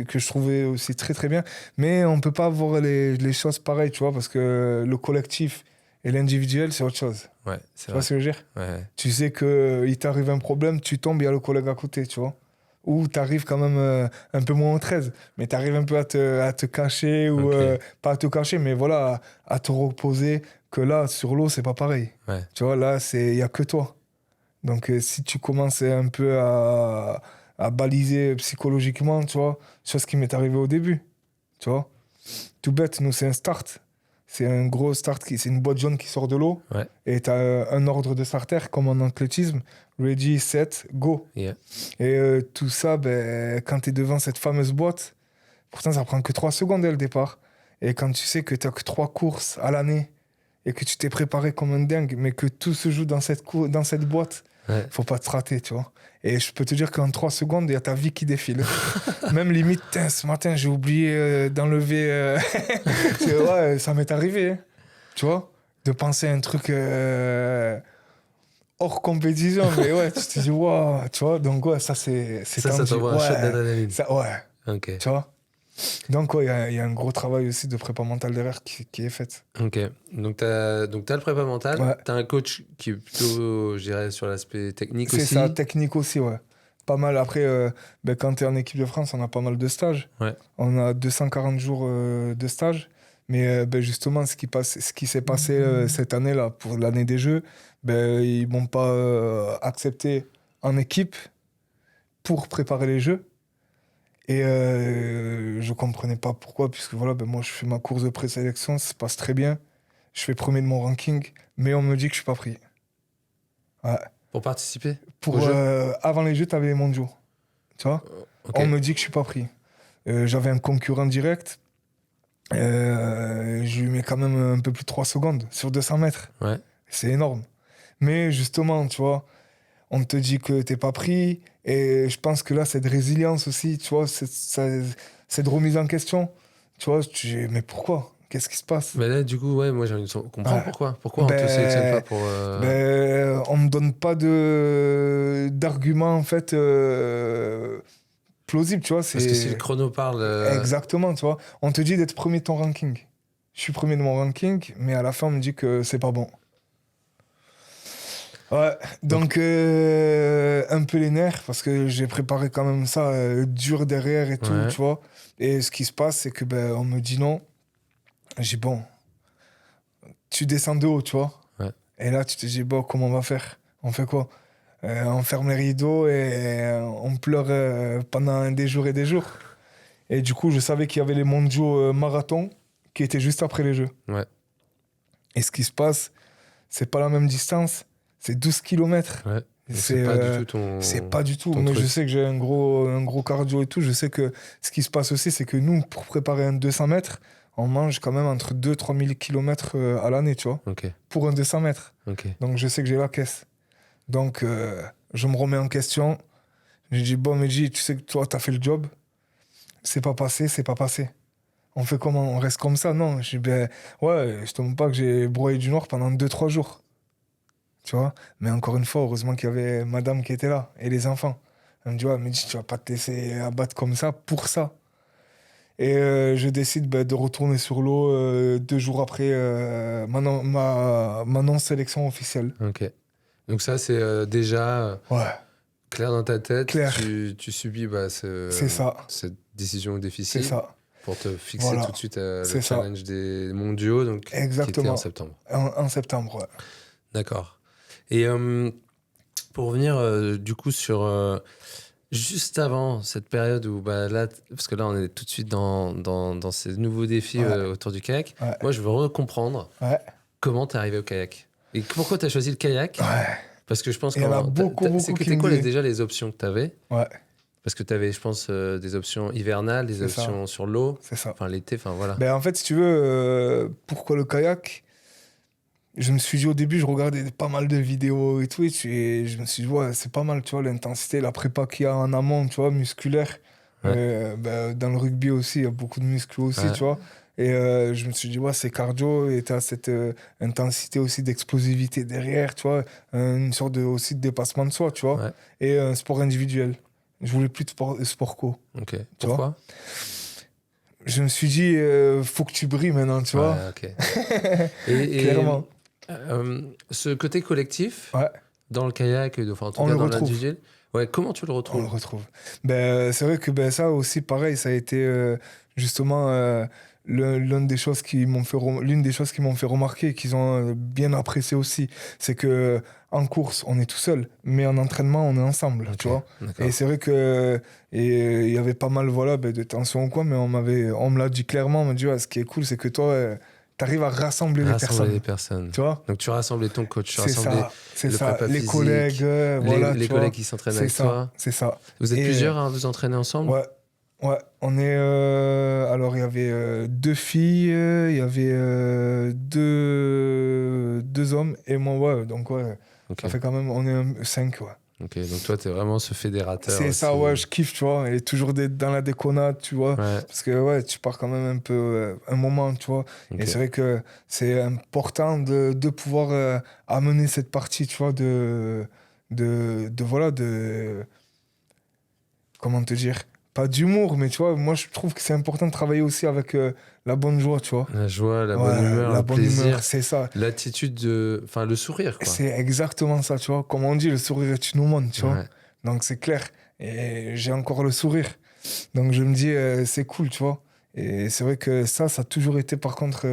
que je trouvais aussi très très bien, mais on peut pas voir les choses pareilles, tu vois, parce que le collectif et l'individuel, c'est autre chose. Ouais, c'est Tu vois vrai. ce que je veux dire? Ouais. Tu sais qu'il t'arrive un problème, tu tombes, il y a le collègue à côté, tu vois. Ou tu arrives quand même un peu moins au 13, mais tu arrives un peu à te cacher, ou Ok. pas à te cacher, mais voilà, à te reposer, que là, sur l'eau, c'est pas pareil. Ouais. Tu vois, là, il y a que toi. Donc, si tu commences un peu à baliser psychologiquement, tu vois, chose qui m'est arrivé au début, tu vois. Tout bête, nous, c'est un start. C'est un gros start, c'est une boîte jaune qui sort de l'eau. Ouais. Et tu as un ordre de starter, comme en athlétisme. Ready, set, go. Yeah. Et tout ça, ben, quand tu es devant cette fameuse boîte, pourtant, ça prend que 3 secondes dès le départ. Et quand tu sais que tu n'as que 3 courses à l'année et que tu t'es préparé comme un dingue, mais que tout se joue dans cette boîte, Ouais. faut pas te rater, tu vois. Et je peux te dire qu'en 3 secondes, il y a ta vie qui défile. Même limite, ce matin, j'ai oublié d'enlever. Ouais, ça m'est arrivé, hein, tu vois, de penser à un truc hors compétition. Mais ouais, tu te dis, waouh, tu vois. Donc, ouais, ça, c'est Ça tendu. t'envoie un Ouais, shot d'adrénaline. ouais, Ok. tu vois. Donc, ouais, il y a un gros travail aussi de prépa mentale derrière qui est fait. Ok. Donc, t'as le prépa mental. Ouais. T'as un coach qui est plutôt, je dirais, sur l'aspect technique C'est aussi. ça, technique aussi, ouais. Pas mal. Après, ben, quand tu es en équipe de France, on a pas mal de stages. Ouais. On a 240 jours de stage. Mais ben, justement, ce qui s'est passé cette année-là, pour l'année des Jeux, ben, ils m'ont pas accepté en équipe pour préparer les Jeux. Et je comprenais pas pourquoi, puisque voilà, ben, moi, je fais ma course de présélection, ça se passe très bien. Je fais premier de mon ranking, mais on me dit que je suis pas pris. Ouais. Pour participer Pour, aux Jeux. avant les Jeux, tu avais les mondiaux. Tu vois? Ok. On me dit que je suis pas pris. J'avais un concurrent direct. Je lui mets quand même un peu plus de 3 secondes sur 200 mètres. Ouais. C'est énorme. Mais justement, tu vois, on te dit que t'es pas pris. Et je pense que là, cette résilience aussi, tu vois, cette remise en question. Tu vois, mais pourquoi? Qu'est-ce qui se passe? Mais là, du coup, ouais, moi j'ai envie de comprendre Ouais. pourquoi. Pourquoi on te sélectionne pas pour. On me donne pas d'arguments, en fait, plausibles, tu vois. Parce que si le chrono parle. Exactement, tu vois. On te dit d'être premier de ton ranking. je suis premier de mon ranking, mais à la fin, on me dit que c'est pas bon. Ouais, donc un peu les nerfs, parce que j'ai préparé quand même ça dur derrière et tout, Ouais. tu vois. Et ce qui se passe, c'est que on me dit non. J'ai dit, bon, tu descends de haut, tu vois. Ouais. Et là, tu te dis, bon, comment on va faire? On fait quoi? On ferme les rideaux et on pleure pendant des jours et des jours. Et du coup, je savais qu'il y avait les mondiaux marathon qui étaient juste après les Jeux. Ouais. Et ce qui se passe, c'est pas la même distance, c'est 12 kilomètres. Ouais. Donc c'est pas du tout ton. C'est pas du tout. ton Mais truc. je sais que j'ai un gros cardio et tout. Je sais que ce qui se passe aussi, c'est que nous, pour préparer un 200 mètres, on mange quand même entre 2-3 000 kilomètres à l'année, tu vois, Ok. pour un 200 mètres. Ok. Donc je sais que j'ai la caisse. Donc je me remets en question. Je dis, bon, Mehdi, tu sais que toi, t'as fait le job. C'est pas passé, c'est pas passé. On fait comment? On reste comme ça? Non. Je dis, ouais, je te montre pas que j'ai broyé du noir pendant 2-3 jours. Tu vois? Mais encore une fois, heureusement qu'il y avait madame qui était là et les enfants. Elle me dit, ouais, Mehdi, tu vas pas te laisser abattre comme ça pour ça. Et je décide de retourner sur l'eau 2 jours après ma non-sélection officielle. Ok. Donc ça, c'est déjà Ouais, clair dans ta tête. Clair. Tu subis c'est ça, cette décision c'est difficile ça. pour te fixer Voilà. tout de suite le C'est ça. challenge des mondiaux, donc, qui était Exactement. en septembre. En septembre, ouais. D'accord. Et pour revenir du coup sur juste avant cette période où là, parce que là on est tout de suite dans ces nouveaux défis Ouais. autour du kayak. Ouais. Moi je veux recomprendre Ouais. comment t'es arrivé au kayak et pourquoi t'as choisi le kayak. Ouais. Parce que je pense Il y en a beaucoup c'est que qui t'es me quoi disent. déjà les options que t'avais? Ouais, Parce que t'avais, je pense, des options hivernales, des C'est ça. options sur l'eau, c'est ça. enfin l'été, enfin voilà. En fait, si tu veux, pourquoi le kayak? Je me suis dit au début, je regardais pas mal de vidéos et tout, et je me suis dit, ouais, c'est pas mal, tu vois, l'intensité, la prépa qu'il y a en amont, tu vois, musculaire. Ouais. Dans le rugby aussi, il y a beaucoup de muscles aussi, Ouais. tu vois. Et je me suis dit, ouais, c'est cardio, et tu as cette intensité aussi d'explosivité derrière, tu vois, une sorte aussi de dépassement de soi, tu vois, Ouais. et un sport individuel. Je voulais plus de sport co. Ok. Tu vois Pourquoi? Je me suis dit, faut que tu brilles maintenant, tu vois. Ouais, ok. Et Clairement. Ce côté collectif Ouais, dans le kayak, enfin en tout On cas le dans retrouve. l'individuel, ouais, comment tu le on le retrouves? retrouve. C'est vrai que ça aussi, pareil, ça a été justement l'une des choses qui m'ont fait remarquer et qu'ils ont bien apprécié aussi. C'est que en course, on est tout seul, mais en entraînement, on est ensemble, Ok, tu vois. d'accord. Et c'est vrai que il y avait pas mal de tension ou quoi, mais on me l'a dit clairement. On m'a dit, ouais, ce qui est cool, c'est que toi, t'arrives à rassembler les Rassembler les personnes. personnes. Tu vois? Donc tu rassemblais ton coach, tu C'est rassemblais ça, c'est le ça. prépa Les physique, collègues, voilà, les tu vois. collègues qui s'entraînent C'est avec ça, toi. c'est ça. Vous êtes Et, plusieurs à vous entraîner ensemble? Ouais, ouais. On est. Alors, il y avait 2 filles, il y avait deux hommes et moi, ouais. Donc, ouais, Ok. ça fait quand même. On est 5, ouais. Ok, donc toi, t'es vraiment ce fédérateur. C'est ça, aussi. ouais, je kiffe, tu vois. Et toujours d'être dans la déconnade, tu vois. Ouais, Parce que, ouais, tu pars quand même un peu un moment, tu vois. ok. Et c'est vrai que c'est important de pouvoir amener cette partie, tu vois, voilà, comment te dire? Pas d'humour, mais tu vois, moi, je trouve que c'est important de travailler aussi avec la bonne joie, tu vois. La joie, la Ouais, bonne humeur, la le bonne plaisir, humeur, c'est ça. l'attitude enfin le sourire, quoi. C'est exactement ça, tu vois. Comme on dit, le sourire est une aumône, tu vois. Ouais. Donc, c'est clair. Et j'ai encore le sourire. Donc, je me dis, c'est cool, tu vois. Et c'est vrai que ça a toujours été, par contre,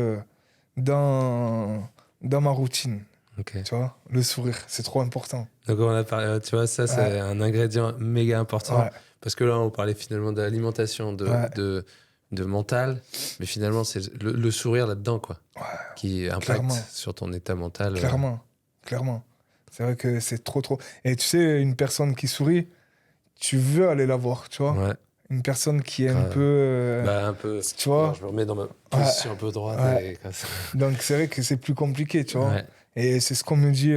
dans ma routine, Ok. tu vois. Le sourire, c'est trop important. Donc on a parlé, tu vois, ça c'est Ouais. un ingrédient méga important Ouais, parce que là on parlait finalement de l'alimentation, Ouais. de mental, mais finalement c'est le sourire là-dedans quoi, Ouais, qui impacte clairement. sur ton état mental. Clairement, clairement. C'est vrai que c'est trop, trop. Et tu sais, une personne qui sourit, tu veux aller la voir, tu vois. Ouais, Une personne qui est un grave. peu. Bah un peu. Tu vois. Alors, je me remets dans ma position un peu droite Ouais. et comme ça. Donc c'est vrai que c'est plus compliqué, tu vois. Ouais. Et c'est ce qu'on me dit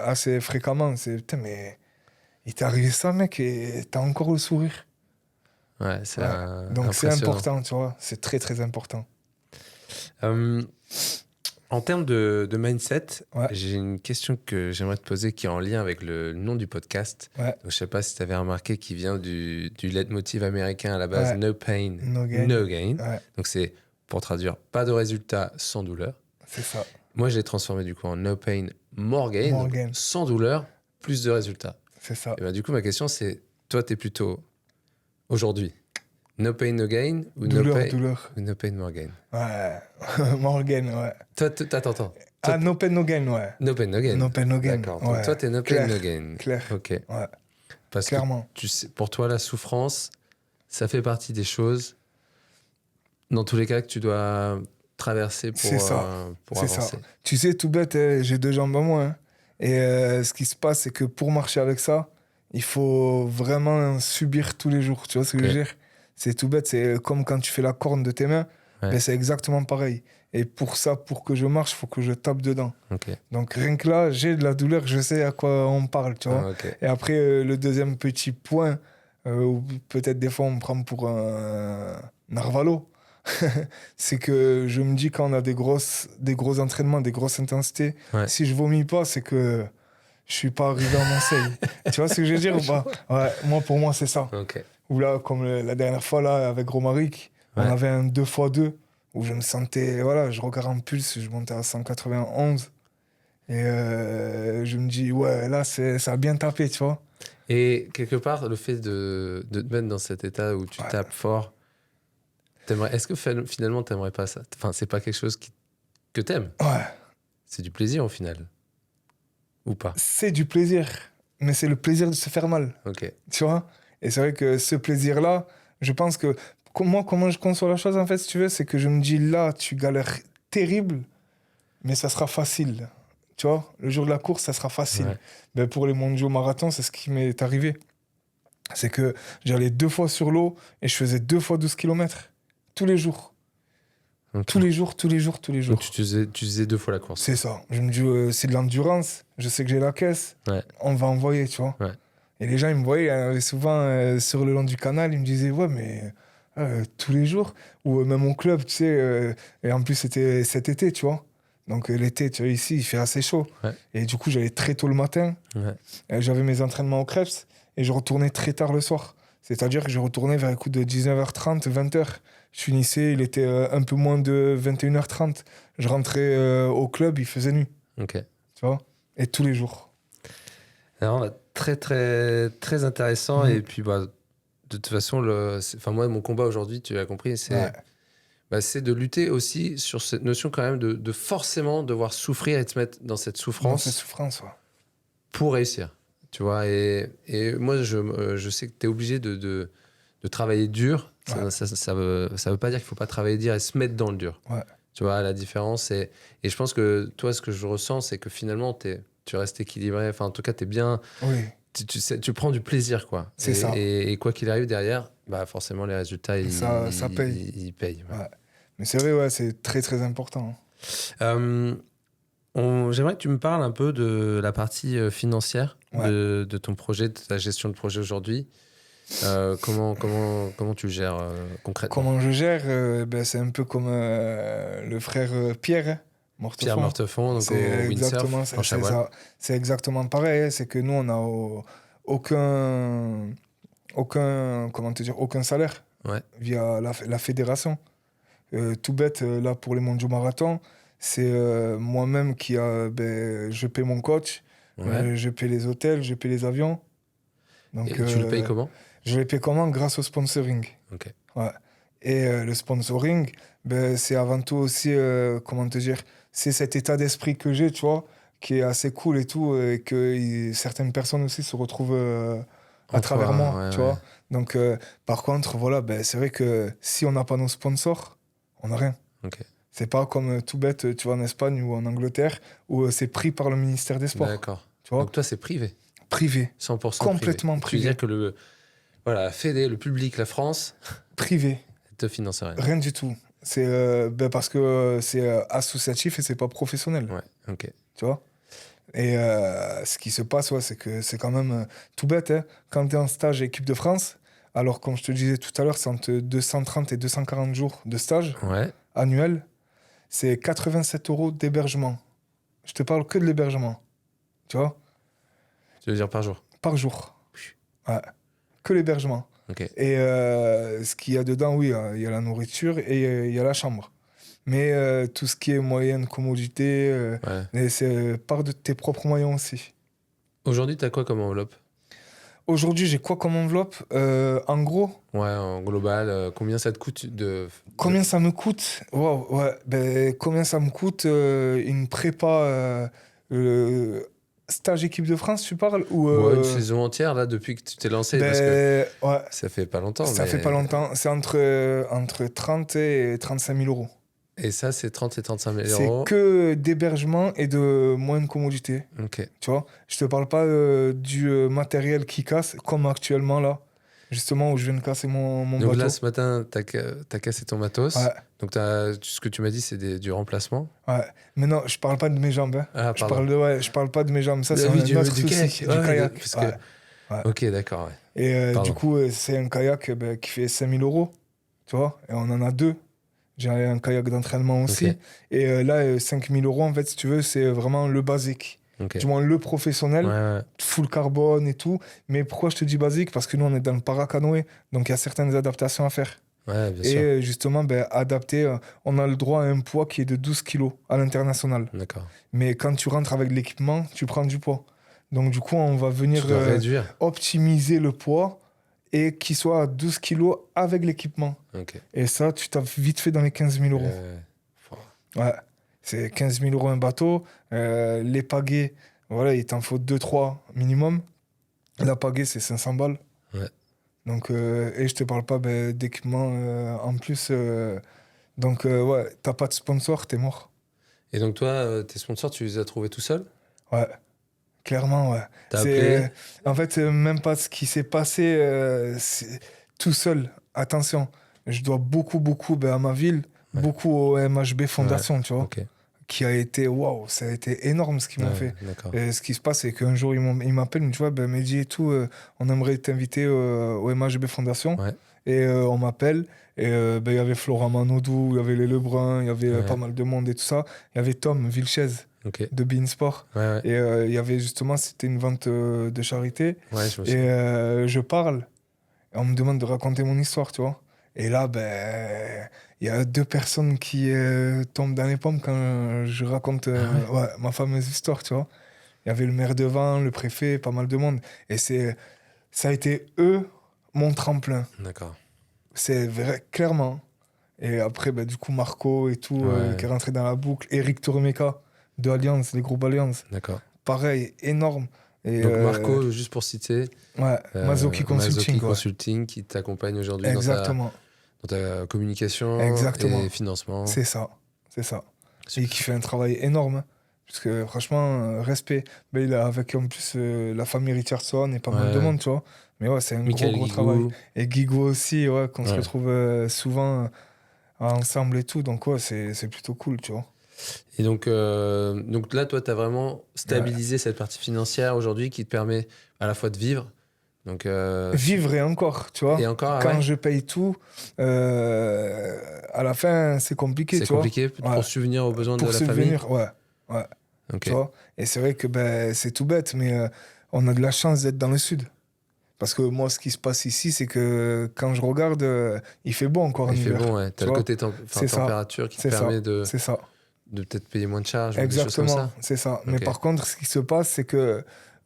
assez fréquemment. C'est putain, mais il t'est arrivé ça, mec, et t'as encore le sourire. Ouais, c'est Ouais. Donc c'est impressionnant. important, tu vois. C'est très, très important. En termes de mindset, Ouais. j'ai une question que j'aimerais te poser qui est en lien avec le nom du podcast. Ouais. Donc, je sais pas si tu avais remarqué qu'il vient du leitmotiv américain à la base, Ouais. No pain, No gain. no gain. Ouais. Donc c'est pour traduire, pas de résultat sans douleur. C'est ça. Moi, je l'ai transformé du coup en no pain, more gain. More Donc, gain. sans douleur, plus de résultats. C'est ça. Et ben, du coup, ma question, c'est, toi, t'es plutôt aujourd'hui no pain, no gain ou Douleur, no pain, douleur. ou no pain, more gain? Ouais. Morgan, ouais. Toi, attends. Ah, no pain, no gain, ouais. No pain, no gain. No pain, no gain. D'accord. Ouais. Donc, toi, t'es no pain, Clair. no gain. Clair. Ok. Ouais. Parce Clairement. que tu sais, pour toi, la souffrance, ça fait partie des choses, dans tous les cas, que tu dois traverser C'est ça. pour C'est avancer. ça. Tu sais, tout bête, j'ai 2 jambes à moi. Hein. Et ce qui se passe, c'est que pour marcher avec ça, il faut vraiment subir tous les jours. Tu vois ce que je veux dire? C'est tout bête. C'est comme quand tu fais la corne de tes mains. Ouais. Ben, c'est exactement pareil. Et pour ça, pour que je marche, il faut que je tape dedans. Ok. Donc rien que là, j'ai de la douleur, je sais à quoi on parle, tu vois. Ah, ok. Et après, le deuxième petit point, où peut-être des fois on me prend pour un narvalo, c'est que je me dis quand on a des gros entraînements, des grosses intensités, Ouais. si je vomis pas, c'est que je suis pas arrivé à Marseille. Tu vois ce que je veux dire ou pas? Ouais, pour moi, c'est ça. Ok. Ou là, comme la dernière fois, là, avec Romaric, on Ouais. avait un 2x2 où je me sentais, voilà, je regarde en pulse, je montais à 191. Et je me dis, ouais, là, ça a bien tapé, tu vois. Et quelque part, le fait de te mettre dans cet état où tu tapes fort, est-ce que finalement, t'aimerais pas ça? Enfin, c'est pas quelque chose que t'aimes. Ouais, C'est du plaisir au final. Ou pas? c'est du plaisir, mais c'est le plaisir de se faire mal, Ok. tu vois. Et c'est vrai que ce plaisir-là, je pense que, comment je conçois la chose, en fait, si tu veux, c'est que je me dis, là, tu galères terrible, mais ça sera facile. Tu vois, le jour de la course, ça sera facile. Ouais. Ben, pour les mondiaux marathon, c'est ce qui m'est arrivé. C'est que j'allais 2 fois sur l'eau et je faisais 2 fois 12 km. Tous les jours. Ok. Tous les jours. Donc tu faisais 2 fois la course. C'est ça. Je me dis, c'est de l'endurance. Je sais que j'ai la caisse. Ouais. On va envoyer, tu vois. Ouais. Et les gens, ils me voyaient souvent sur le long du canal. Ils me disaient, ouais, mais tous les jours. Ou même au club, tu sais. Et en plus, c'était cet été, tu vois. Donc l'été, tu vois, ici, il fait assez chaud. Ouais. Et du coup, j'allais très tôt le matin. Ouais. J'avais mes entraînements au Krebs. Et je retournais très tard le soir. C'est-à-dire que je retournais vers les coups de 19h30, 20h. Je finissais, il était un peu moins de 21h30. Je rentrais au club, il faisait nuit. Ok. Tu vois? Et tous les jours. Alors, très, très, très intéressant. Et puis, bah, de toute façon, moi, mon combat aujourd'hui, tu l'as compris, c'est de lutter aussi sur cette notion quand même de forcément devoir souffrir et te mettre dans cette souffrance. Dans cette souffrance, ouais. Pour réussir. Tu vois, et moi, je sais que tu es obligé de travailler dur. Ouais. Ça veut pas dire qu'il faut pas travailler dur et se mettre dans le dur. Ouais. Tu vois, la différence. Et je pense que toi, ce que je ressens, c'est que finalement, tu restes équilibré. Enfin, en tout cas, tu es bien. Oui. Tu prends du plaisir, quoi. C'est ça. Et quoi qu'il arrive derrière, bah forcément, les résultats, Ça paye. Ils payent. Ouais. Ouais. Mais c'est vrai, ouais, c'est très, très important. J'aimerais que tu me parles un peu de la partie financière de ton projet, de ta gestion de projet aujourd'hui. Comment tu le gères concrètement? Comment je gère c'est un peu comme le frère Pierre Mortefond. Pierre Mortefond, donc C'est au exactement windsurf, en c'est Chabrol. ça. C'est exactement pareil. C'est que nous, on n'a aucun salaire via la fédération. Tout bête, là, pour les mondiaux marathon, c'est moi-même je paie mon coach, je paie les hôtels, je paie les avions. Donc, et tu le payes comment? Je les paie comment? Grâce au sponsoring. Ok. Ouais. Et le sponsoring, c'est avant tout aussi, c'est cet état d'esprit que j'ai, tu vois, qui est assez cool et tout, et que certaines personnes aussi se retrouvent à travers moi, tu vois. Donc, par contre, voilà, c'est vrai que si on n'a pas nos sponsors, on n'a rien. Okay. C'est pas comme tout bête, tu vois, en Espagne ou en Angleterre, où c'est pris par le ministère des Sports. D'accord. Tu vois? Donc toi, c'est privé? Privé. 100% complètement privé. Tu veux dire que la Fédé, le public, la France... Privé. Te finance rien? Rien du tout. C'est parce que c'est associatif et c'est pas professionnel. Ouais, ok. Tu vois? Et ce qui se passe, c'est que c'est quand même tout bête. Hein. Quand tu es en stage équipe de France, alors comme je te disais tout à l'heure, c'est entre 230 et 240 jours de stage annuel. C'est 87 € d'hébergement. Je te parle que de l'hébergement. Tu vois? Tu veux dire par jour? Par jour. Ouais. Que l'hébergement. Okay. Et ce qu'il y a dedans, oui, il y a la nourriture et il y a la chambre. Mais tout ce qui est moyenne commodité, Ouais. c'est part de tes propres moyens aussi. Aujourd'hui, t'as quoi comme enveloppe? Aujourd'hui, j'ai quoi comme enveloppe? En gros, Ouais, en global, combien ça te coûte combien ça me coûte? Wow, ouais, ben, combien ça me coûte une prépa stage équipe de France, tu parles? Ou, Ouais, une saison entière, là, depuis que tu t'es lancé, parce que ben, ouais, ça fait pas longtemps, ça fait pas mais... longtemps. C'est entre 30 et 35 000 euros. Et ça, c'est 30 et 35 000 C'est euros. que d'hébergement et de moyenne commodité. Ok. Tu vois, je te parle pas du matériel qui casse, comme actuellement là, justement où je viens de casser mon Donc bateau. là, ce matin, t'as cassé ton matos. Ouais, Donc ce que tu m'as dit, c'est du remplacement. ouais. Mais non, je parle pas de mes jambes. Hein. Ah, Je pardon. parle je parle pas de mes jambes. Ça, c'est Ah oui, un autre du souci. kayak. Du Ouais, kayak. parce Ouais, que... ouais. Ok, d'accord, ouais. Et du Pardon. coup, c'est un kayak qui fait 5000 euros. Tu vois, et on en a deux. J'ai un kayak d'entraînement aussi. Ok. Et là, 5000 euros, en fait, si tu veux, c'est vraiment le basique. Ok. Du moins, le professionnel. Ouais, ouais. Full carbone et tout. Mais pourquoi je te dis basique? Parce que nous, on est dans le paracanoë, donc il y a certaines adaptations à faire. Ouais, bien Et sûr. justement, ben, adapté, on a le droit à un poids qui est de 12 kilos à l'international. D'accord. Mais quand tu rentres avec l'équipement, tu prends du poids. Donc du coup, on va venir Tu dois réduire. optimiser le poids et qu'il soit à 12 kilos avec l'équipement. Ok. Et ça, tu t'as vite fait dans les 15 000 euros. Ouais, c'est 15 000 euros un bateau. Les pagaies, voilà, il t'en faut 2-3 minimum. La pagaie, c'est 500 balles. Ouais. Donc, et je te parle pas d'équipement en plus. Donc, ouais, t'as pas de sponsor, t'es mort. Et donc toi, tes sponsors, tu les as trouvés tout seul? Ouais, clairement, ouais. T'as C'est, appelé? en fait, même pas ce qui s'est passé c'est tout seul. Attention, je dois beaucoup à ma ville, Ouais. beaucoup au MHB Fondation, tu vois. Ok. Qui a été, waouh, ça a été énorme ce qu'ils m'ont Ouais, fait. d'accord. Et ce qui se passe, c'est qu'un jour, ils m'appellent, ils me disent, ouais, ben, Mehdi et tout, on aimerait t'inviter au MHB Fondation. Ouais. Et on m'appelle, et ben, il y avait Florent Manodou, il y avait les Lebrun, il y avait Ouais. pas mal de monde et tout ça. Il y avait Tom Vilchez Ok. de Bein Sport. Ouais, ouais. Et il y avait justement, c'était une vente de charité. Ouais, je me Et souviens. je parle, et on me demande de raconter mon histoire, tu vois. Et là, ben, il y a deux personnes qui tombent dans les pommes quand je raconte Ah ouais? ouais, ma fameuse histoire, tu vois. Il y avait le maire de Vannes, le préfet, pas mal de monde. Et ça a été eux, mon tremplin. D'accord. C'est vrai, clairement. Et après, ben, du coup, Marco et tout, Ouais. qui est rentré dans la boucle. Eric Tormeka, de Allianz, les groupes Allianz. D'accord. Pareil, énorme. Et Donc Marco, juste pour citer, ouais, Mazoki Consulting, ouais. Consulting qui t'accompagne aujourd'hui Exactement. dans ta communication Exactement. et financement. C'est ça. C'est ça. Et Super. qui fait un travail énorme. Hein. Parce que franchement, respect. Ben, il a avec en plus la famille Richardson et pas mal de Ouais. monde, tu vois. Mais ouais, c'est un Michael gros Guigou. travail. Et Guigo aussi, ouais, qu'on se Ouais. retrouve souvent ensemble et tout. Donc ouais, c'est plutôt cool, tu vois. Et donc là, toi, tu as vraiment stabilisé cette partie financière aujourd'hui qui te permet à la fois de vivre. Donc, Vivre et encore, tu vois. et encore, Quand ouais, je paye tout, à la fin, c'est compliqué, c'est tu vois. compliqué Ouais. pour subvenir aux besoins de Pour la famille. subvenir, ouais. Ouais. Ok. Tu vois. Et c'est vrai que ben, c'est tout bête, mais on a de la chance d'être dans le sud. Parce que moi, ce qui se passe ici, c'est que quand je regarde, il fait bon encore en Il fait hiver. bon, ouais. tu Tu as le vois. côté C'est ça. température qui te C'est ça. permet de C'est ça. peut-être payer moins de charges ou des choses comme Exactement, ça. c'est ça. Mais Ok. par contre, ce qui se passe, c'est que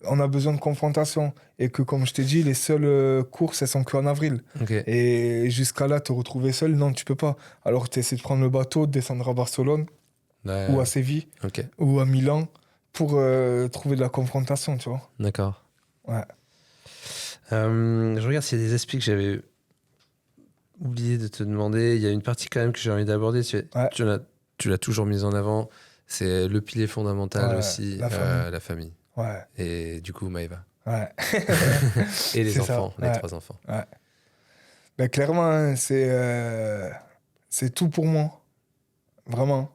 on a besoin de confrontation. Et que, comme je t'ai dit, les seules courses, elles sont qu'en avril. Ok. Et jusqu'à là, te retrouver seul, non, tu peux pas. Alors, tu essaies de prendre le bateau, de descendre à Barcelone, Ouais. ou à Séville, Ok. ou à Milan, pour trouver de la confrontation, tu vois. D'accord. Ouais. Je regarde s'il y a des aspects que j'avais oublié de te demander. Il y a une partie quand même que j'ai envie d'aborder. Ouais. Tu l'as toujours mise en avant. C'est le pilier fondamental Ouais, aussi, la famille. la famille. Ouais. Et du coup, Maëva. Ouais. Et les C'est ça, enfants, les ouais. 3 enfants. Ouais. Ben, clairement, hein, c'est tout pour moi. Vraiment.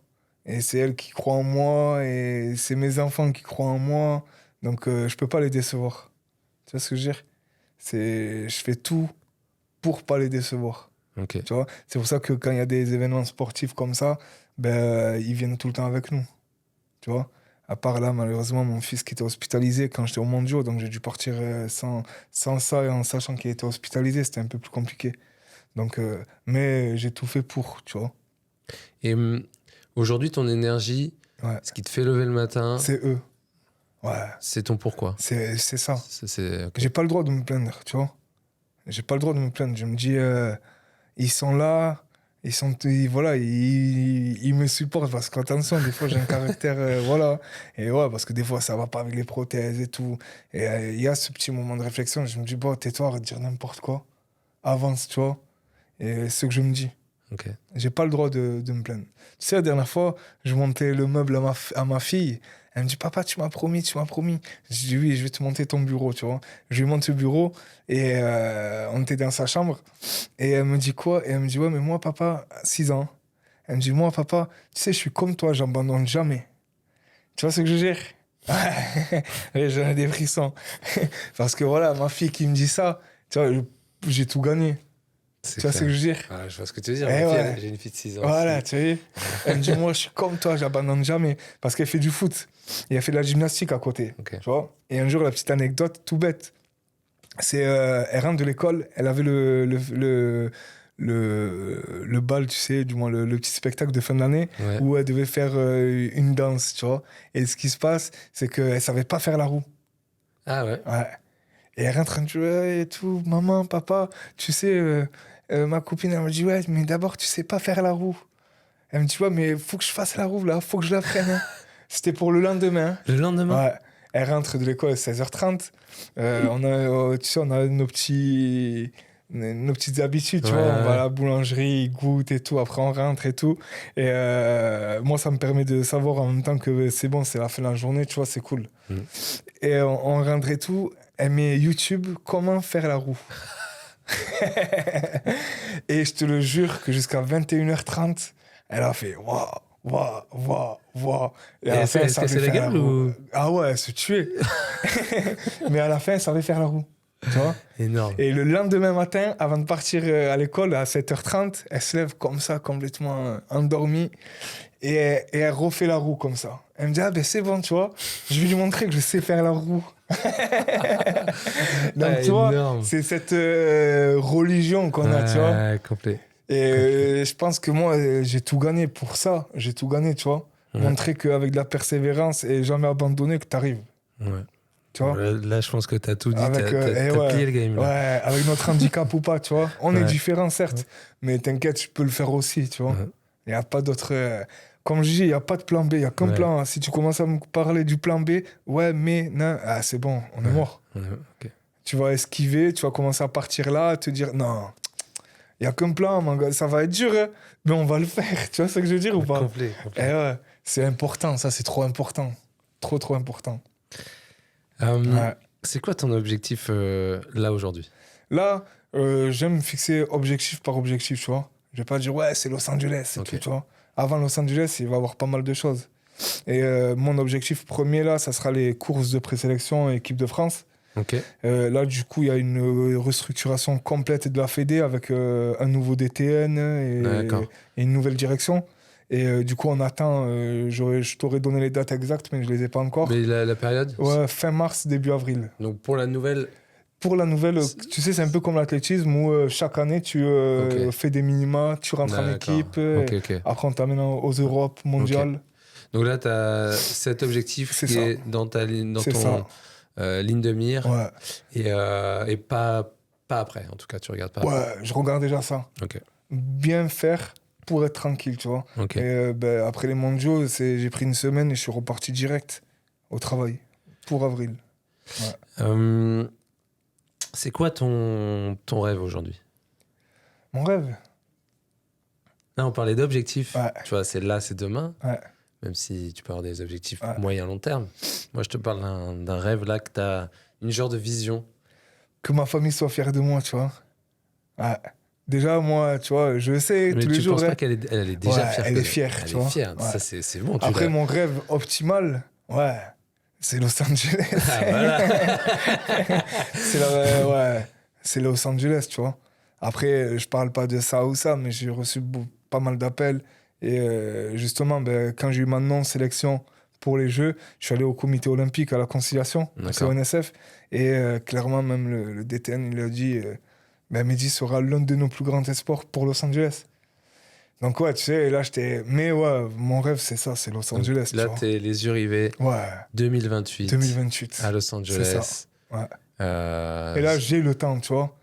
Et c'est elle qui croit en moi, et c'est mes enfants qui croient en moi. Donc, je peux pas les décevoir. Tu vois ce que je veux dire? Je fais tout pour pas les décevoir. Ok. Tu vois? C'est pour ça que quand il y a des événements sportifs comme ça, ben, ils viennent tout le temps avec nous. Tu vois? À part là, malheureusement, mon fils qui était hospitalisé quand j'étais au mondiaux, donc j'ai dû partir sans ça et en sachant qu'il était hospitalisé, c'était un peu plus compliqué. Donc, mais j'ai tout fait pour, tu vois. Et aujourd'hui, ton énergie, ce qui te fait lever le matin, c'est eux. Ouais. C'est ton pourquoi. C'est ça. Okay. J'ai pas le droit de me plaindre, tu vois. J'ai pas le droit de me plaindre. Je me dis, ils sont là, ils me supportent parce qu'attention, des fois j'ai un caractère, voilà. Et ouais, parce que des fois ça va pas avec les prothèses et tout. Et il y a ce petit moment de réflexion, je me dis, bon, tais-toi, arrête de dire n'importe quoi. Avance, tu vois. Et c'est ce que je me dis. Okay. J'ai pas le droit de me plaindre. Tu sais, la dernière fois, je montais le meuble à ma fille. Elle me dit, papa, tu m'as promis. Je dis, oui, je vais te monter ton bureau, tu vois. Je lui monte le bureau et on était dans sa chambre. Et elle me dit quoi? Et elle me dit, ouais, mais moi, papa, 6 ans. Elle me dit, moi, papa, tu sais, je suis comme toi, j'abandonne jamais. Tu vois ce que je veux dire? J'en ai des frissons. Parce que voilà, ma fille qui me dit ça, tu vois, j'ai tout gagné. Tu vois ce que je veux dire? Ah, je vois ce que tu veux dire. J'ai une fille de 6 ans. Voilà, aussi. tu vois. Elle me dit, moi, je suis comme toi, j'abandonne jamais. Parce qu'elle fait du foot. Et elle fait de la gymnastique à côté. Okay. Tu vois. Et un jour, la petite anecdote, tout bête, c'est elle rentre de l'école, elle avait le bal, tu sais, du moins le petit spectacle de fin d'année, où elle devait faire une danse, tu vois. Et ce qui se passe, c'est qu'elle savait pas faire la roue. Ah ouais? Ouais. Et elle rentre en jouer et tout, maman, papa, tu sais, ma copine, elle me dit, ouais, mais d'abord, tu sais pas faire la roue. Elle me dit, ouais, mais faut que je fasse la roue, là, faut que je l'apprenne. Hein. C'était pour le lendemain. Le lendemain? Ouais. Elle rentre de l'école à 16h30. Tu sais, on a nos petites habitudes, tu vois. On va à la boulangerie, goûte et tout. Après, on rentre et tout. Et moi, ça me permet de savoir en même temps que c'est bon, c'est la fin de la journée, tu vois, c'est cool. Et on rentre et tout. Elle met YouTube, comment faire la roue. Et je te le jure que jusqu'à 21h30, elle a fait waouh. Et à la fin, elle savait faire la roue. Ah ouais, elle se tuait. Mais à la fin, elle savait faire la roue. Tu vois? Énorme. Et le lendemain matin, avant de partir à l'école, à 7h30, elle se lève comme ça, complètement endormie. Et elle refait la roue comme ça. Elle me dit, ah ben c'est bon, tu vois. Je vais lui montrer que je sais faire la roue. Donc, tu vois, c'est cette religion qu'on a, tu vois. Complet. Et je pense que moi, j'ai tout gagné pour ça. J'ai tout gagné, tu vois. Montrer qu'avec de la persévérance et jamais abandonner, que t'arrives. Ouais. Tu vois. Là, je pense que t'as tout dit. T'as ouais, plié le game. Là. Ouais, avec notre handicap ou pas, tu vois. On est différents, certes. Mais t'inquiète, je peux le faire aussi, tu vois. Il n'y a pas d'autre... Comme je dis, il n'y a pas de plan B, il n'y a qu'un plan. Si tu commences à me parler du plan B, ouais, mais non, ah, c'est bon, on est mort. Okay. Tu vas esquiver, tu vas commencer à partir là, te dire, non, il n'y a qu'un plan, mon gars, ça va être dur, hein, mais on va le faire. Tu vois ce que je veux dire ou pas? Complet. Et ouais, c'est important, ça, c'est trop important. Trop important. C'est quoi ton objectif là, aujourd'hui? Là, j'aime me fixer objectif par objectif, tu vois. Je vais pas dire, ouais, c'est Los Angeles, c'est tout, tu vois. Avant Los Angeles, il va y avoir pas mal de choses. Et mon objectif premier, là, ça sera les courses de présélection équipe de France. Là, du coup, il y a une restructuration complète de la Fédé avec un nouveau DTN et une nouvelle direction. Et du coup, on attend, je t'aurais donné les dates exactes, mais je les ai pas encore. Mais la période? Ouais, fin mars, début avril. Donc pour la nouvelle... Pour la nouvelle, tu sais, c'est un peu comme l'athlétisme où chaque année, tu fais des minima, tu rentres en équipe. Après, on t'amène aux Europes, mondiales. Donc là, tu as cet objectif qui est dans ton ligne de mire. Et pas après, en tout cas, tu regardes pas. Ouais, je regarde déjà ça. Bien faire pour être tranquille, tu vois. Et après les mondiaux, j'ai pris une semaine et je suis reparti direct au travail pour avril. C'est quoi ton rêve aujourd'hui? Mon rêve? Là, on parlait d'objectifs. Tu vois, c'est là, c'est demain. Même si tu peux avoir des objectifs moyen long terme. Moi, je te parle d'un rêve là, que tu as une genre de vision. Que ma famille soit fière de moi, tu vois. Déjà, moi, tu vois, je sais mais tous les jours... Mais tu penses pas qu'elle est déjà fière? Elle est fière, tu vois. Elle est fière, ça c'est bon. Après, mon rêve optimal, c'est Los Angeles. Voilà. C'est Los Angeles, tu vois. Après, je parle pas de ça ou ça, mais j'ai reçu pas mal d'appels. Et justement, quand j'ai eu ma non-sélection pour les Jeux, je suis allé au comité olympique à la conciliation, au CONSF. Et clairement, même le DTN, il a dit Mehdi sera l'un de nos plus grands espoirs pour Los Angeles. Donc, ouais, tu sais, là, j'étais. Mais ouais, mon rêve, c'est ça, c'est Los Angeles. Là, tu vois. t'es les yeux rivés. Ouais, 2028. 2028. À Los C'est Angeles. ça. Ouais. Euh, Et là, j'ai le temps, tu vois.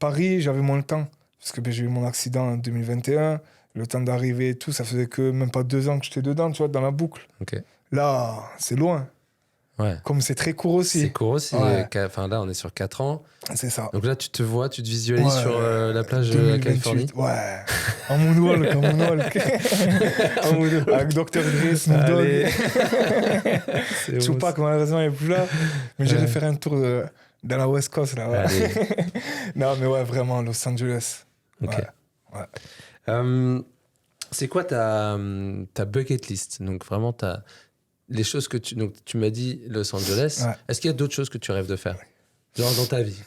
Paris, j'avais moins le temps. Parce que ben, j'ai eu mon accident en 2021. Le temps d'arriver et tout, ça faisait que même pas 2 ans que j'étais dedans, tu vois, dans la boucle. ok. Là, c'est loin. Ouais. Comme c'est très court aussi. C'est court aussi. Ouais. Enfin, là, on est sur 4 ans. C'est ça. Donc là, tu te vois, tu te visualises Ouais, sur la plage de la 2028, Californie. Ouais. En moonwalk, en moonwalk. Avec Dr. Dre, Snoop Dogg. Allez. C'est bon, Tupac, malheureusement, il n'est plus là. Mais j'irai faire un tour dans la West Coast, là. Ouais. Allez. Non, mais ouais, vraiment, Los Angeles. Ok. Ouais. C'est quoi ta bucket list? Donc vraiment, les choses que tu... Donc tu m'as dit Los Angeles. Ouais. Est-ce qu'il y a d'autres choses que tu rêves de faire? Genre dans ta vie?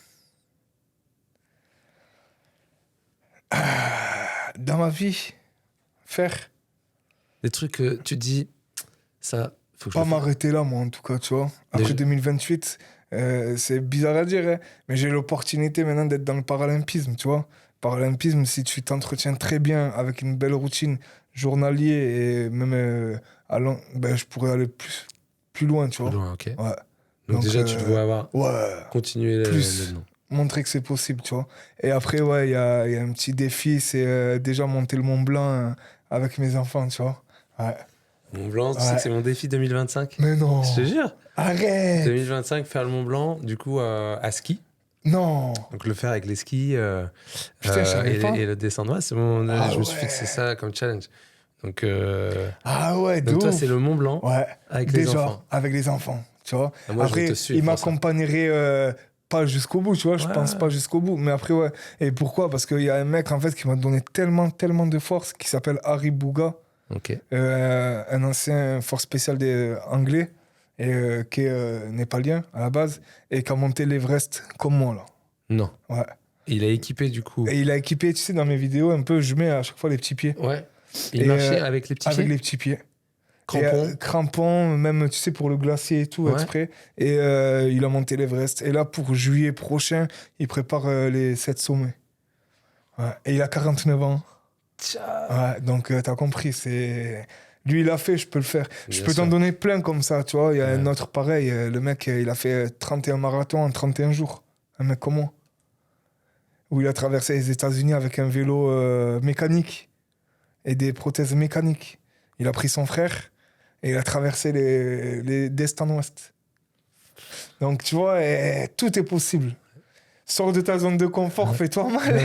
Dans ma vie, faire. Des trucs que tu dis, ça, faut que je Pas le fasse. m'arrêter là, moi, en tout cas, tu vois. Après Déjà. 2028, c'est bizarre à dire, hein, mais j'ai l'opportunité maintenant d'être dans le paralympisme, tu vois. Paralympisme, si tu t'entretiens très bien avec une belle routine journalier et même ben, je pourrais aller plus loin, tu vois. Plus loin, ok. Ouais. Donc déjà, tu dois Ouais, continuer plus. là-dedans. Montrer que c'est possible, tu vois. Et après, ouais, il y a un petit défi, c'est déjà monter le Mont Blanc avec mes enfants, tu vois. Ouais. Mont Blanc, tu sais Ouais. que c'est mon défi 2025. Mais non. Je te jure. Arrête. 2025, faire le Mont Blanc, du coup, à ski. Non. Donc le faire avec les skis Putain, je savais pas. et le descendre. Ouais, je me suis fixé ça comme challenge. Donc, Ah ouais, de donc toi, ouf. c'est le Mont Blanc Ouais. avec les Déjà, enfants. avec les enfants, tu vois. Ah, moi, je vais Après, te suivre il pour ça. m'accompagnerait pas jusqu'au bout, tu vois. Je Ouais. pense pas jusqu'au bout. Mais après, ouais. Et pourquoi? Parce qu'il y a un mec, en fait, qui m'a donné tellement de force, qui s'appelle Harry Bouga, Ok. un ancien force spéciale des Anglais, et qui est népalien à la base, et qui a monté l'Everest comme moi, là. Non. Ouais. Il a équipé, du coup. Et il a équipé, tu sais, dans mes vidéos, un peu, je mets à chaque fois les petits pieds. Ouais. Il Et, marchait avec les petits Avec pieds. les petits pieds. Crampons. Et, crampons, même, tu sais, pour le glacier et tout, Ouais. exprès. Et il a monté l'Everest. Et là, pour juillet prochain, il prépare les 7 sommets. Ouais. Et il a 49 ans. Ouais, donc, t'as compris, c'est... Lui, il a fait, je peux le faire. Bien Je peux sûr. t'en donner plein comme ça, tu vois. Il y a Ouais. un autre pareil. Le mec, il a fait 31 marathons en 31 jours. Un mec comme moi. Où il a traversé les États-Unis avec un vélo mécanique et des prothèses mécaniques. Il a pris son frère et il a traversé d'est en ouest. Donc, tu vois, tout est possible. Sors de ta zone de confort, fais-toi mal.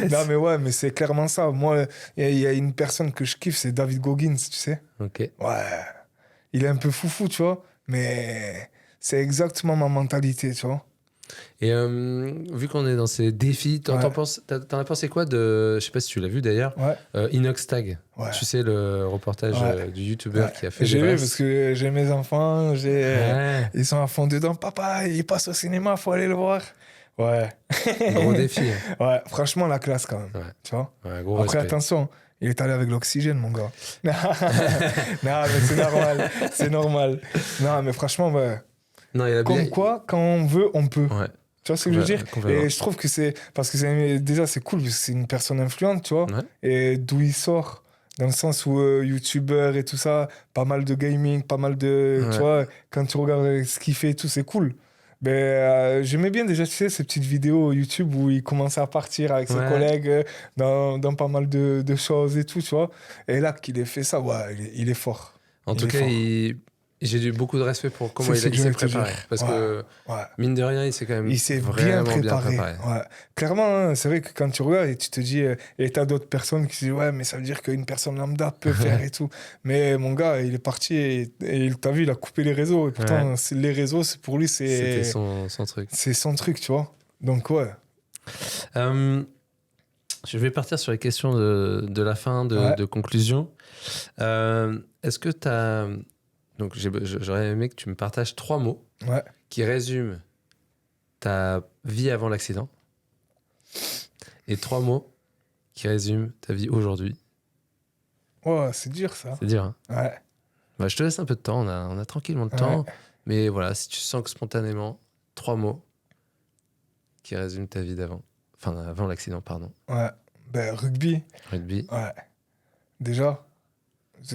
Non, mais ouais, mais c'est clairement ça. Moi, il y a une personne que je kiffe, c'est David Goggins, tu sais. Ok. Ouais. Il est un peu foufou, tu vois. Mais c'est exactement ma mentalité, tu vois. Et vu qu'on est dans ces défis, t'en as pensé quoi de... Je sais pas si tu l'as vu d'ailleurs. Ouais. Inox Tag. Ouais. Tu sais, le reportage Ouais. du youtubeur Ouais. qui a fait J'ai vu l'Everest. parce que j'ai mes enfants, Ouais. ils sont à fond dedans. Papa, il passe au cinéma, faut aller le voir. Ouais. Gros défi. Hein. Ouais, franchement, la classe quand même. Ouais. Tu vois. Ouais, gros Après, respect. attention, il est allé avec l'oxygène, mon gars. Non, mais c'est normal. C'est normal. Non, mais franchement, ouais. Non, il a Comme bien... quoi, quand on veut, on peut. Ouais. Tu vois ce que je veux dire? Complètement. Et je trouve que c'est. Parce que déjà, c'est cool, parce que c'est une personne influente, tu vois. Ouais. Et d'où il sort, dans le sens où youtubeur et tout ça, pas mal de gaming, pas mal de. Ouais. Tu vois, quand tu regardes ce qu'il fait et tout, c'est cool. Mais j'aimais bien déjà, tu sais, ces petites vidéos YouTube où il commençait à partir avec ses Ouais. collègues dans pas mal de choses et tout, tu vois. Et là, qu'il ait fait ça, ouais, il est fort. En Il tout est cas, fort. j'ai eu beaucoup de respect pour comment C'est ce il que je s'est voulais te préparé. dire. Parce Ouais. que, Ouais. mine de rien, il s'est quand même Il s'est bien vraiment préparé. Ouais. Clairement, hein, c'est vrai que quand tu regardes et tu te dis, et t'as d'autres personnes qui se disent, ouais, mais ça veut dire qu'une personne lambda peut faire et tout. Mais mon gars, il est parti et t'as vu, il a coupé les réseaux. Et pourtant, les réseaux, pour lui, C'était son truc. c'est son truc, tu vois. Donc, ouais. Je vais partir sur les questions de la fin, de conclusion. Est-ce que tu as... Donc, j'aurais aimé que tu me partages 3 mots qui résument ta vie avant l'accident et 3 mots qui résument ta vie aujourd'hui. Ouais, c'est dur, ça. C'est dur, hein? Ouais. Bah, je te laisse un peu de temps. On a tranquillement le temps. Mais voilà, si tu sens que spontanément, 3 mots qui résument ta vie d'avant. Enfin, avant l'accident, pardon. Ouais. Ben, rugby. Rugby. Ouais. déjà.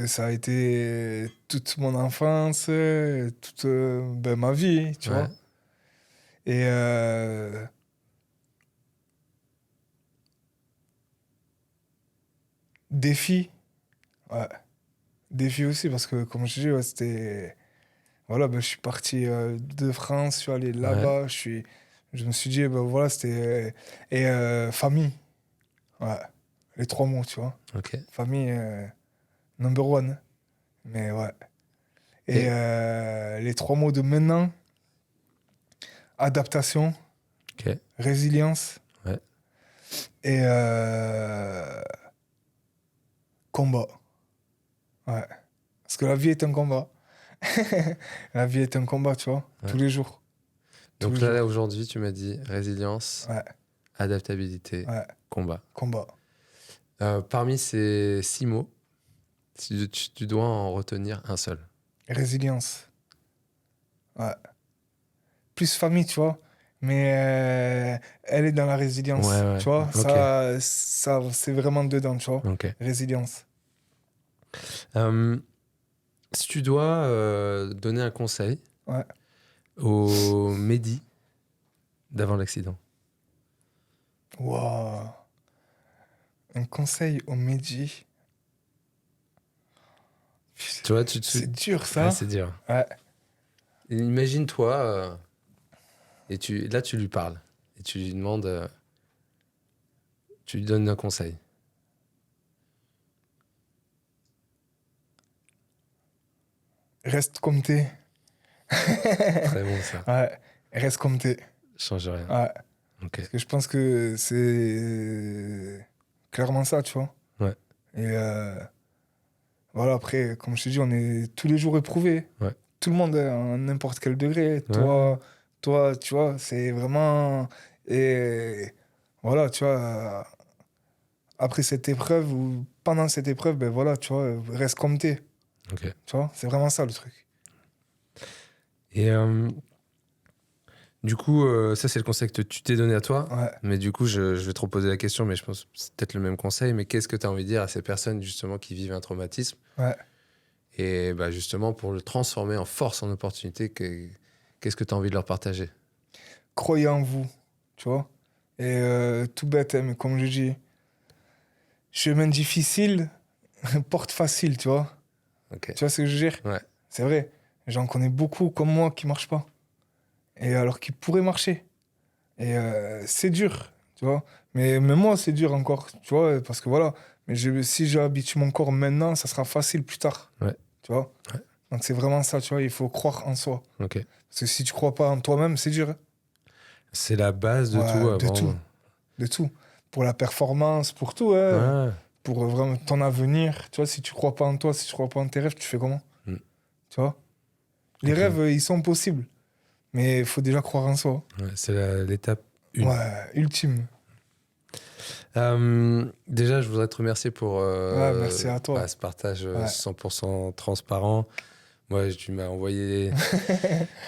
Ça a été toute mon enfance, toute ma vie, tu Ouais. vois. Et défi, ouais. Défi aussi, parce que comme je dis, ouais, c'était. Voilà, je suis parti de France, je suis allé Ouais. là-bas, je me suis dit, voilà, c'était. Et famille, ouais. Les 3 mots, tu vois. Ok. Famille, number one. Mais ouais. Et Et... les 3 mots de maintenant, adaptation, Ok. résilience Ouais. et combat. Ouais. Parce que la vie est un combat. La vie est un combat, tu vois, Ouais. tous les jours. Tous Donc les là, jours. aujourd'hui, tu m'as dit résilience, Ouais, adaptabilité, ouais, combat. combat. Parmi ces 6 mots, si tu dois en retenir un seul. Résilience. Ouais. Plus famille, tu vois. Mais elle est dans la Ouais, résilience, ouais. tu vois. Ok. Ça c'est vraiment dedans, tu vois. Ok. Résilience. Euh, Si tu dois donner un conseil Ouais. au Mehdi d'avant l'accident. Waouh. Un conseil au Mehdi. Tu vois, C'est dur, Ah, ça. c'est dur. Ouais. Imagine-toi, et là, tu lui parles. Et tu lui demandes, tu lui donnes un conseil. Reste comme t'es. Très bon, ça. Ouais. Reste comme t'es. Change rien. Ouais. Ok. Parce que je pense que c'est clairement ça, tu vois. Ouais. Et voilà, après, comme je te dis, on est tous les jours éprouvés. Ouais. Tout le monde, à n'importe quel degré. Ouais. Toi, tu vois, c'est vraiment. Et voilà, tu vois, après cette épreuve ou pendant cette épreuve, ben voilà, tu vois, reste comme t'es. Ok. Tu vois, c'est vraiment ça le truc. Et du coup, ça, c'est le conseil que tu t'es donné à toi. Ouais. Mais du coup, je vais te reposer la question, mais je pense que c'est peut-être le même conseil. Mais qu'est-ce que tu as envie de dire à ces personnes, justement, qui vivent un traumatisme? Ouais. Et bah, justement, pour le transformer en force, en opportunité, qu'est-ce que tu as envie de leur partager? Croyez en vous, tu vois. Et tout bête, hein, mais comme je dis, chemin difficile, porte facile, tu vois. Ok. Tu vois ce que je veux dire? Ouais. C'est vrai. J'en connais beaucoup comme moi qui marchent pas. Et alors qu'ils pourraient marcher. Et c'est dur, tu vois. Mais même moi, c'est dur encore, tu vois, parce que voilà. Mais si j'habitue mon corps maintenant, ça sera facile plus tard, Ouais. tu vois. Ouais. Donc c'est vraiment ça, tu vois. Il faut croire en soi. Ok. Parce que si tu crois pas en toi-même, c'est dur, hein. C'est la base de tout Ouais, de tout. avant. De tout. Pour la performance, pour tout, hein. Ouais. Pour vraiment ton avenir. Tu vois, si tu crois pas en toi, si tu crois pas en tes rêves, tu fais comment? Mm. Tu vois? Les Ok. rêves, ils sont possibles. Mais il faut déjà croire en soi. Ouais, c'est l'étape 1. Ouais, ultime. Déjà, je voudrais te remercier pour Ouais, merci à toi. ce partage Ouais. 100% transparent. Moi, tu m'as envoyé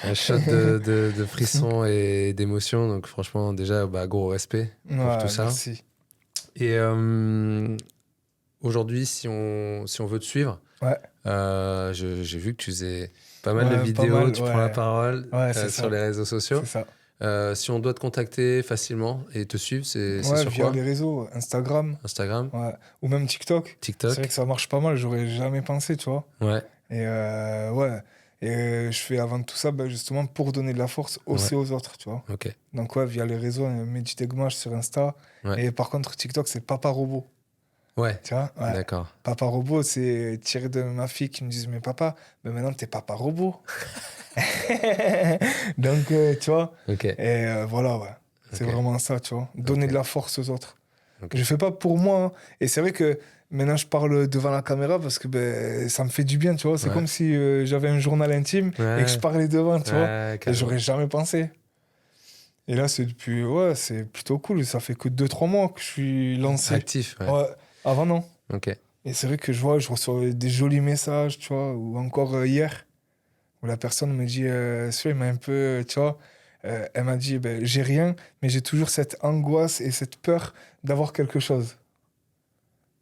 un shot de frissons et d'émotions. Donc, franchement, déjà, gros respect pour tout Ouais, ça. merci. Et aujourd'hui, si on veut te suivre, Ouais, j'ai vu que tu faisais pas mal de ouais, pas vidéos, mal, tu prends la ouais. parole Ouais, c'est sur ça. les réseaux sociaux. C'est ça. Si on doit te contacter facilement et te suivre, c'est Ouais, sur via quoi? les réseaux, Instagram, Instagram, ouais. Ou même TikTok. C'est vrai TikTok? que ça marche pas mal, j'aurais jamais pensé, tu vois. Ouais, Et ouais. Et je fais avant tout ça, justement, pour donner de la force ouais, aussi aux autres, tu vois. ok. Donc, ouais, via les réseaux, Mehdi Tegmash sur Insta. Ouais, Et par contre, TikTok, c'est Papa Robot. ouais, Tu vois, ouais. d'accord. Papa Robot, c'est tiré de ma fille qui me dit, mais papa, maintenant t'es Papa Robot. Donc, tu vois, Ok, et voilà, ouais. C'est ok, vraiment ça, tu vois. Donner ok, de la force aux autres. ok. Je fais pas pour moi, hein. Et c'est vrai que maintenant, je parle devant la caméra parce que ça me fait du bien, tu vois. C'est Ouais, comme si j'avais un journal intime et que je ouais, parlais devant, tu vois. ouais, Et carrément. j'aurais jamais pensé. Et là, ouais, c'est plutôt cool. Ça fait que 2-3 mois que je suis lancé. Actif, ouais. Ouais, avant, non. Ok, Et c'est vrai que je reçois des jolis messages, tu vois, ou encore hier, où la personne me dit, celui-là, il m'a un peu, tu vois, elle m'a dit, j'ai rien, mais j'ai toujours cette angoisse et cette peur d'avoir quelque chose.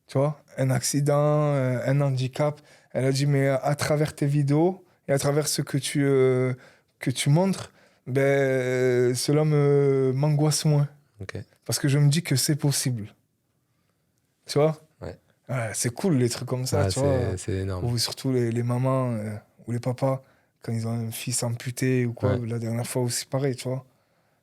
tu vois, un accident, un handicap. Elle a dit, mais à travers tes vidéos et à travers ce que tu montres, ben, cela m'angoisse moins. Ok. Parce que je me dis que c'est possible. Tu vois? Ouais. Ouais, c'est cool les trucs comme ça, Ah, tu vois. c'est énorme. Ou surtout les mamans ou les papas, quand ils ont un fils amputé ou quoi. Ouais. La dernière fois aussi, pareil, tu vois.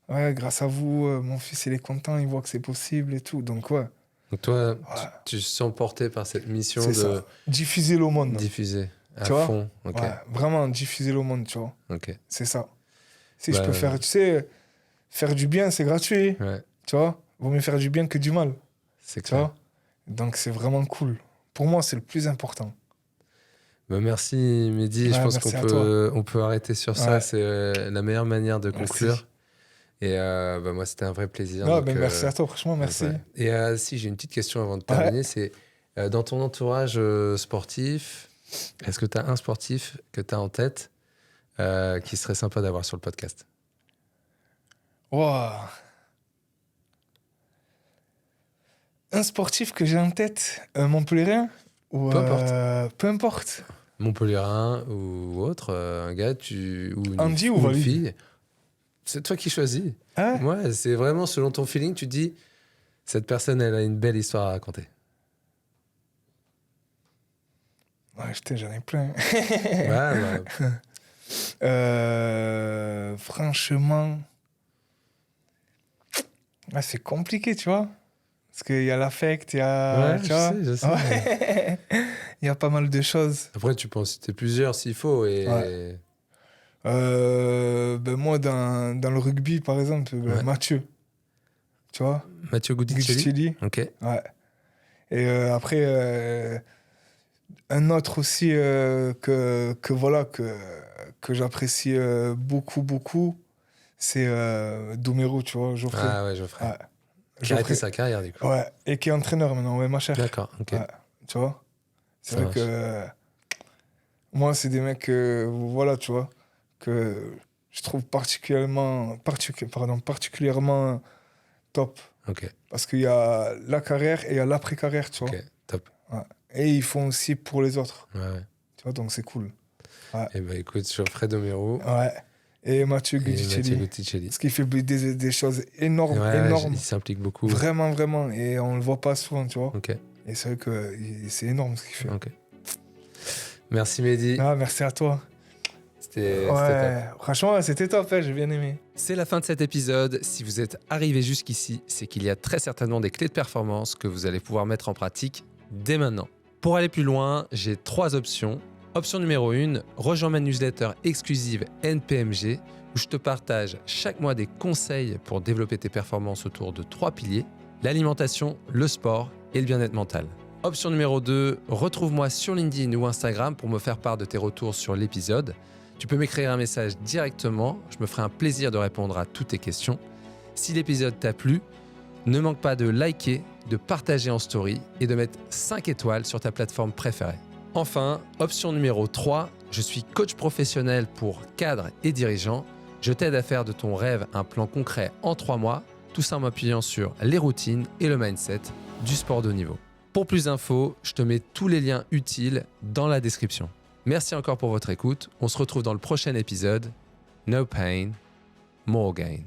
Ouais, grâce à vous, mon fils, il est content, il voit que c'est possible et tout. Donc, ouais, Donc toi, ouais, tu te sens porté par cette mission c'est de ça. Diffuser le monde, diffuser à tu vois. fond. Ok. Ouais, vraiment diffuser le monde, tu vois. Ok. C'est ça. Si je Bah, peux faire, tu sais, faire du bien, c'est gratuit, ouais, tu vois. Vaut mieux faire du bien que du mal, c'est tu clair. vois. Donc, c'est vraiment cool. Pour moi, c'est le plus important. Bah, merci Mehdi. Je Ouais, pense merci qu'on à toi. on peut arrêter sur ça. Ouais. C'est la meilleure manière de Merci. conclure. Et bah, moi, c'était un vrai plaisir. Non, Donc, ben merci à toi, franchement, merci. ouais. Et si j'ai une petite question avant de Ouais. terminer, c'est dans ton entourage sportif, est-ce que tu as un sportif que tu as en tête qui serait sympa d'avoir sur le podcast? Wow. Un sportif que j'ai en tête, Montpellierin ou Peu importe. peu importe. Montpellierin ou autre, un gars ou une, Andy ou une Walid? fille. C'est toi qui choisis. Hein? Ouais, c'est vraiment selon ton feeling, tu te dis cette personne, elle a une belle histoire à raconter. Ouais, putain, j'en ai plein. Ouais, Franchement, c'est compliqué, tu vois. Parce qu'il y a l'affect, il y a. ouais, Tu vois? je sais. Ouais. Il y a pas mal de choses. Après, tu peux en citer plusieurs s'il faut. Et... Ouais. Ben moi, dans le rugby, par exemple, Ouais. Mathieu. Tu vois? Mathieu Gudicelli. Guidicelli. Ok. Ouais. Et après, un autre aussi voilà, que j'apprécie beaucoup, c'est Doumerou, tu vois, Geoffrey. Ah ouais, Geoffrey. Ouais. Qui a arrêté Geoffrey. sa carrière, du coup. Ouais. Et qui est entraîneur maintenant, ouais, ma chère. D'accord, ok. Ouais. Tu vois? C'est Ça vrai que moi, c'est des mecs, voilà, tu vois, que je trouve particulièrement top. Ok, Parce qu'il y a la carrière et il y a l'après-carrière, tu vois. ok, top. Ouais. Et ils font aussi pour les autres. Ouais, ouais. Tu vois, donc c'est cool. Ouais. Et bah écoute, Geoffrey Domero Ouais. Et Mathieu et Mathieu Guidicelli. Gudicelli. Parce qu'il fait des choses énormes, Ouais, énormes. il s'implique beaucoup. Vraiment, vraiment. Et on le voit pas souvent, tu vois. Ok, Et c'est vrai que c'est énorme ce qu'il fait. ok. Merci Mehdi. Ah, merci à toi. C'était top. Ouais, franchement, ouais, c'était top, hein, j'ai bien aimé. C'est la fin de cet épisode. Si vous êtes arrivé jusqu'ici, c'est qu'il y a très certainement des clés de performance que vous allez pouvoir mettre en pratique dès maintenant. Pour aller plus loin, j'ai 3 options. Option numéro 1, rejoins ma newsletter exclusive NPMG où je te partage chaque mois des conseils pour développer tes performances autour de 3 piliers, l'alimentation, le sport et le bien-être mental. Option numéro 2, retrouve-moi sur LinkedIn ou Instagram pour me faire part de tes retours sur l'épisode. Tu peux m'écrire un message directement, je me ferai un plaisir de répondre à toutes tes questions. Si l'épisode t'a plu, ne manque pas de liker, de partager en story et de mettre 5 étoiles sur ta plateforme préférée. Enfin, option numéro 3, je suis coach professionnel pour cadres et dirigeants. Je t'aide à faire de ton rêve un plan concret en 3 mois, tout ça en m'appuyant sur les routines et le mindset du sport de haut niveau. Pour plus d'infos, je te mets tous les liens utiles dans la description. Merci encore pour votre écoute. On se retrouve dans le prochain épisode. No pain, more gain.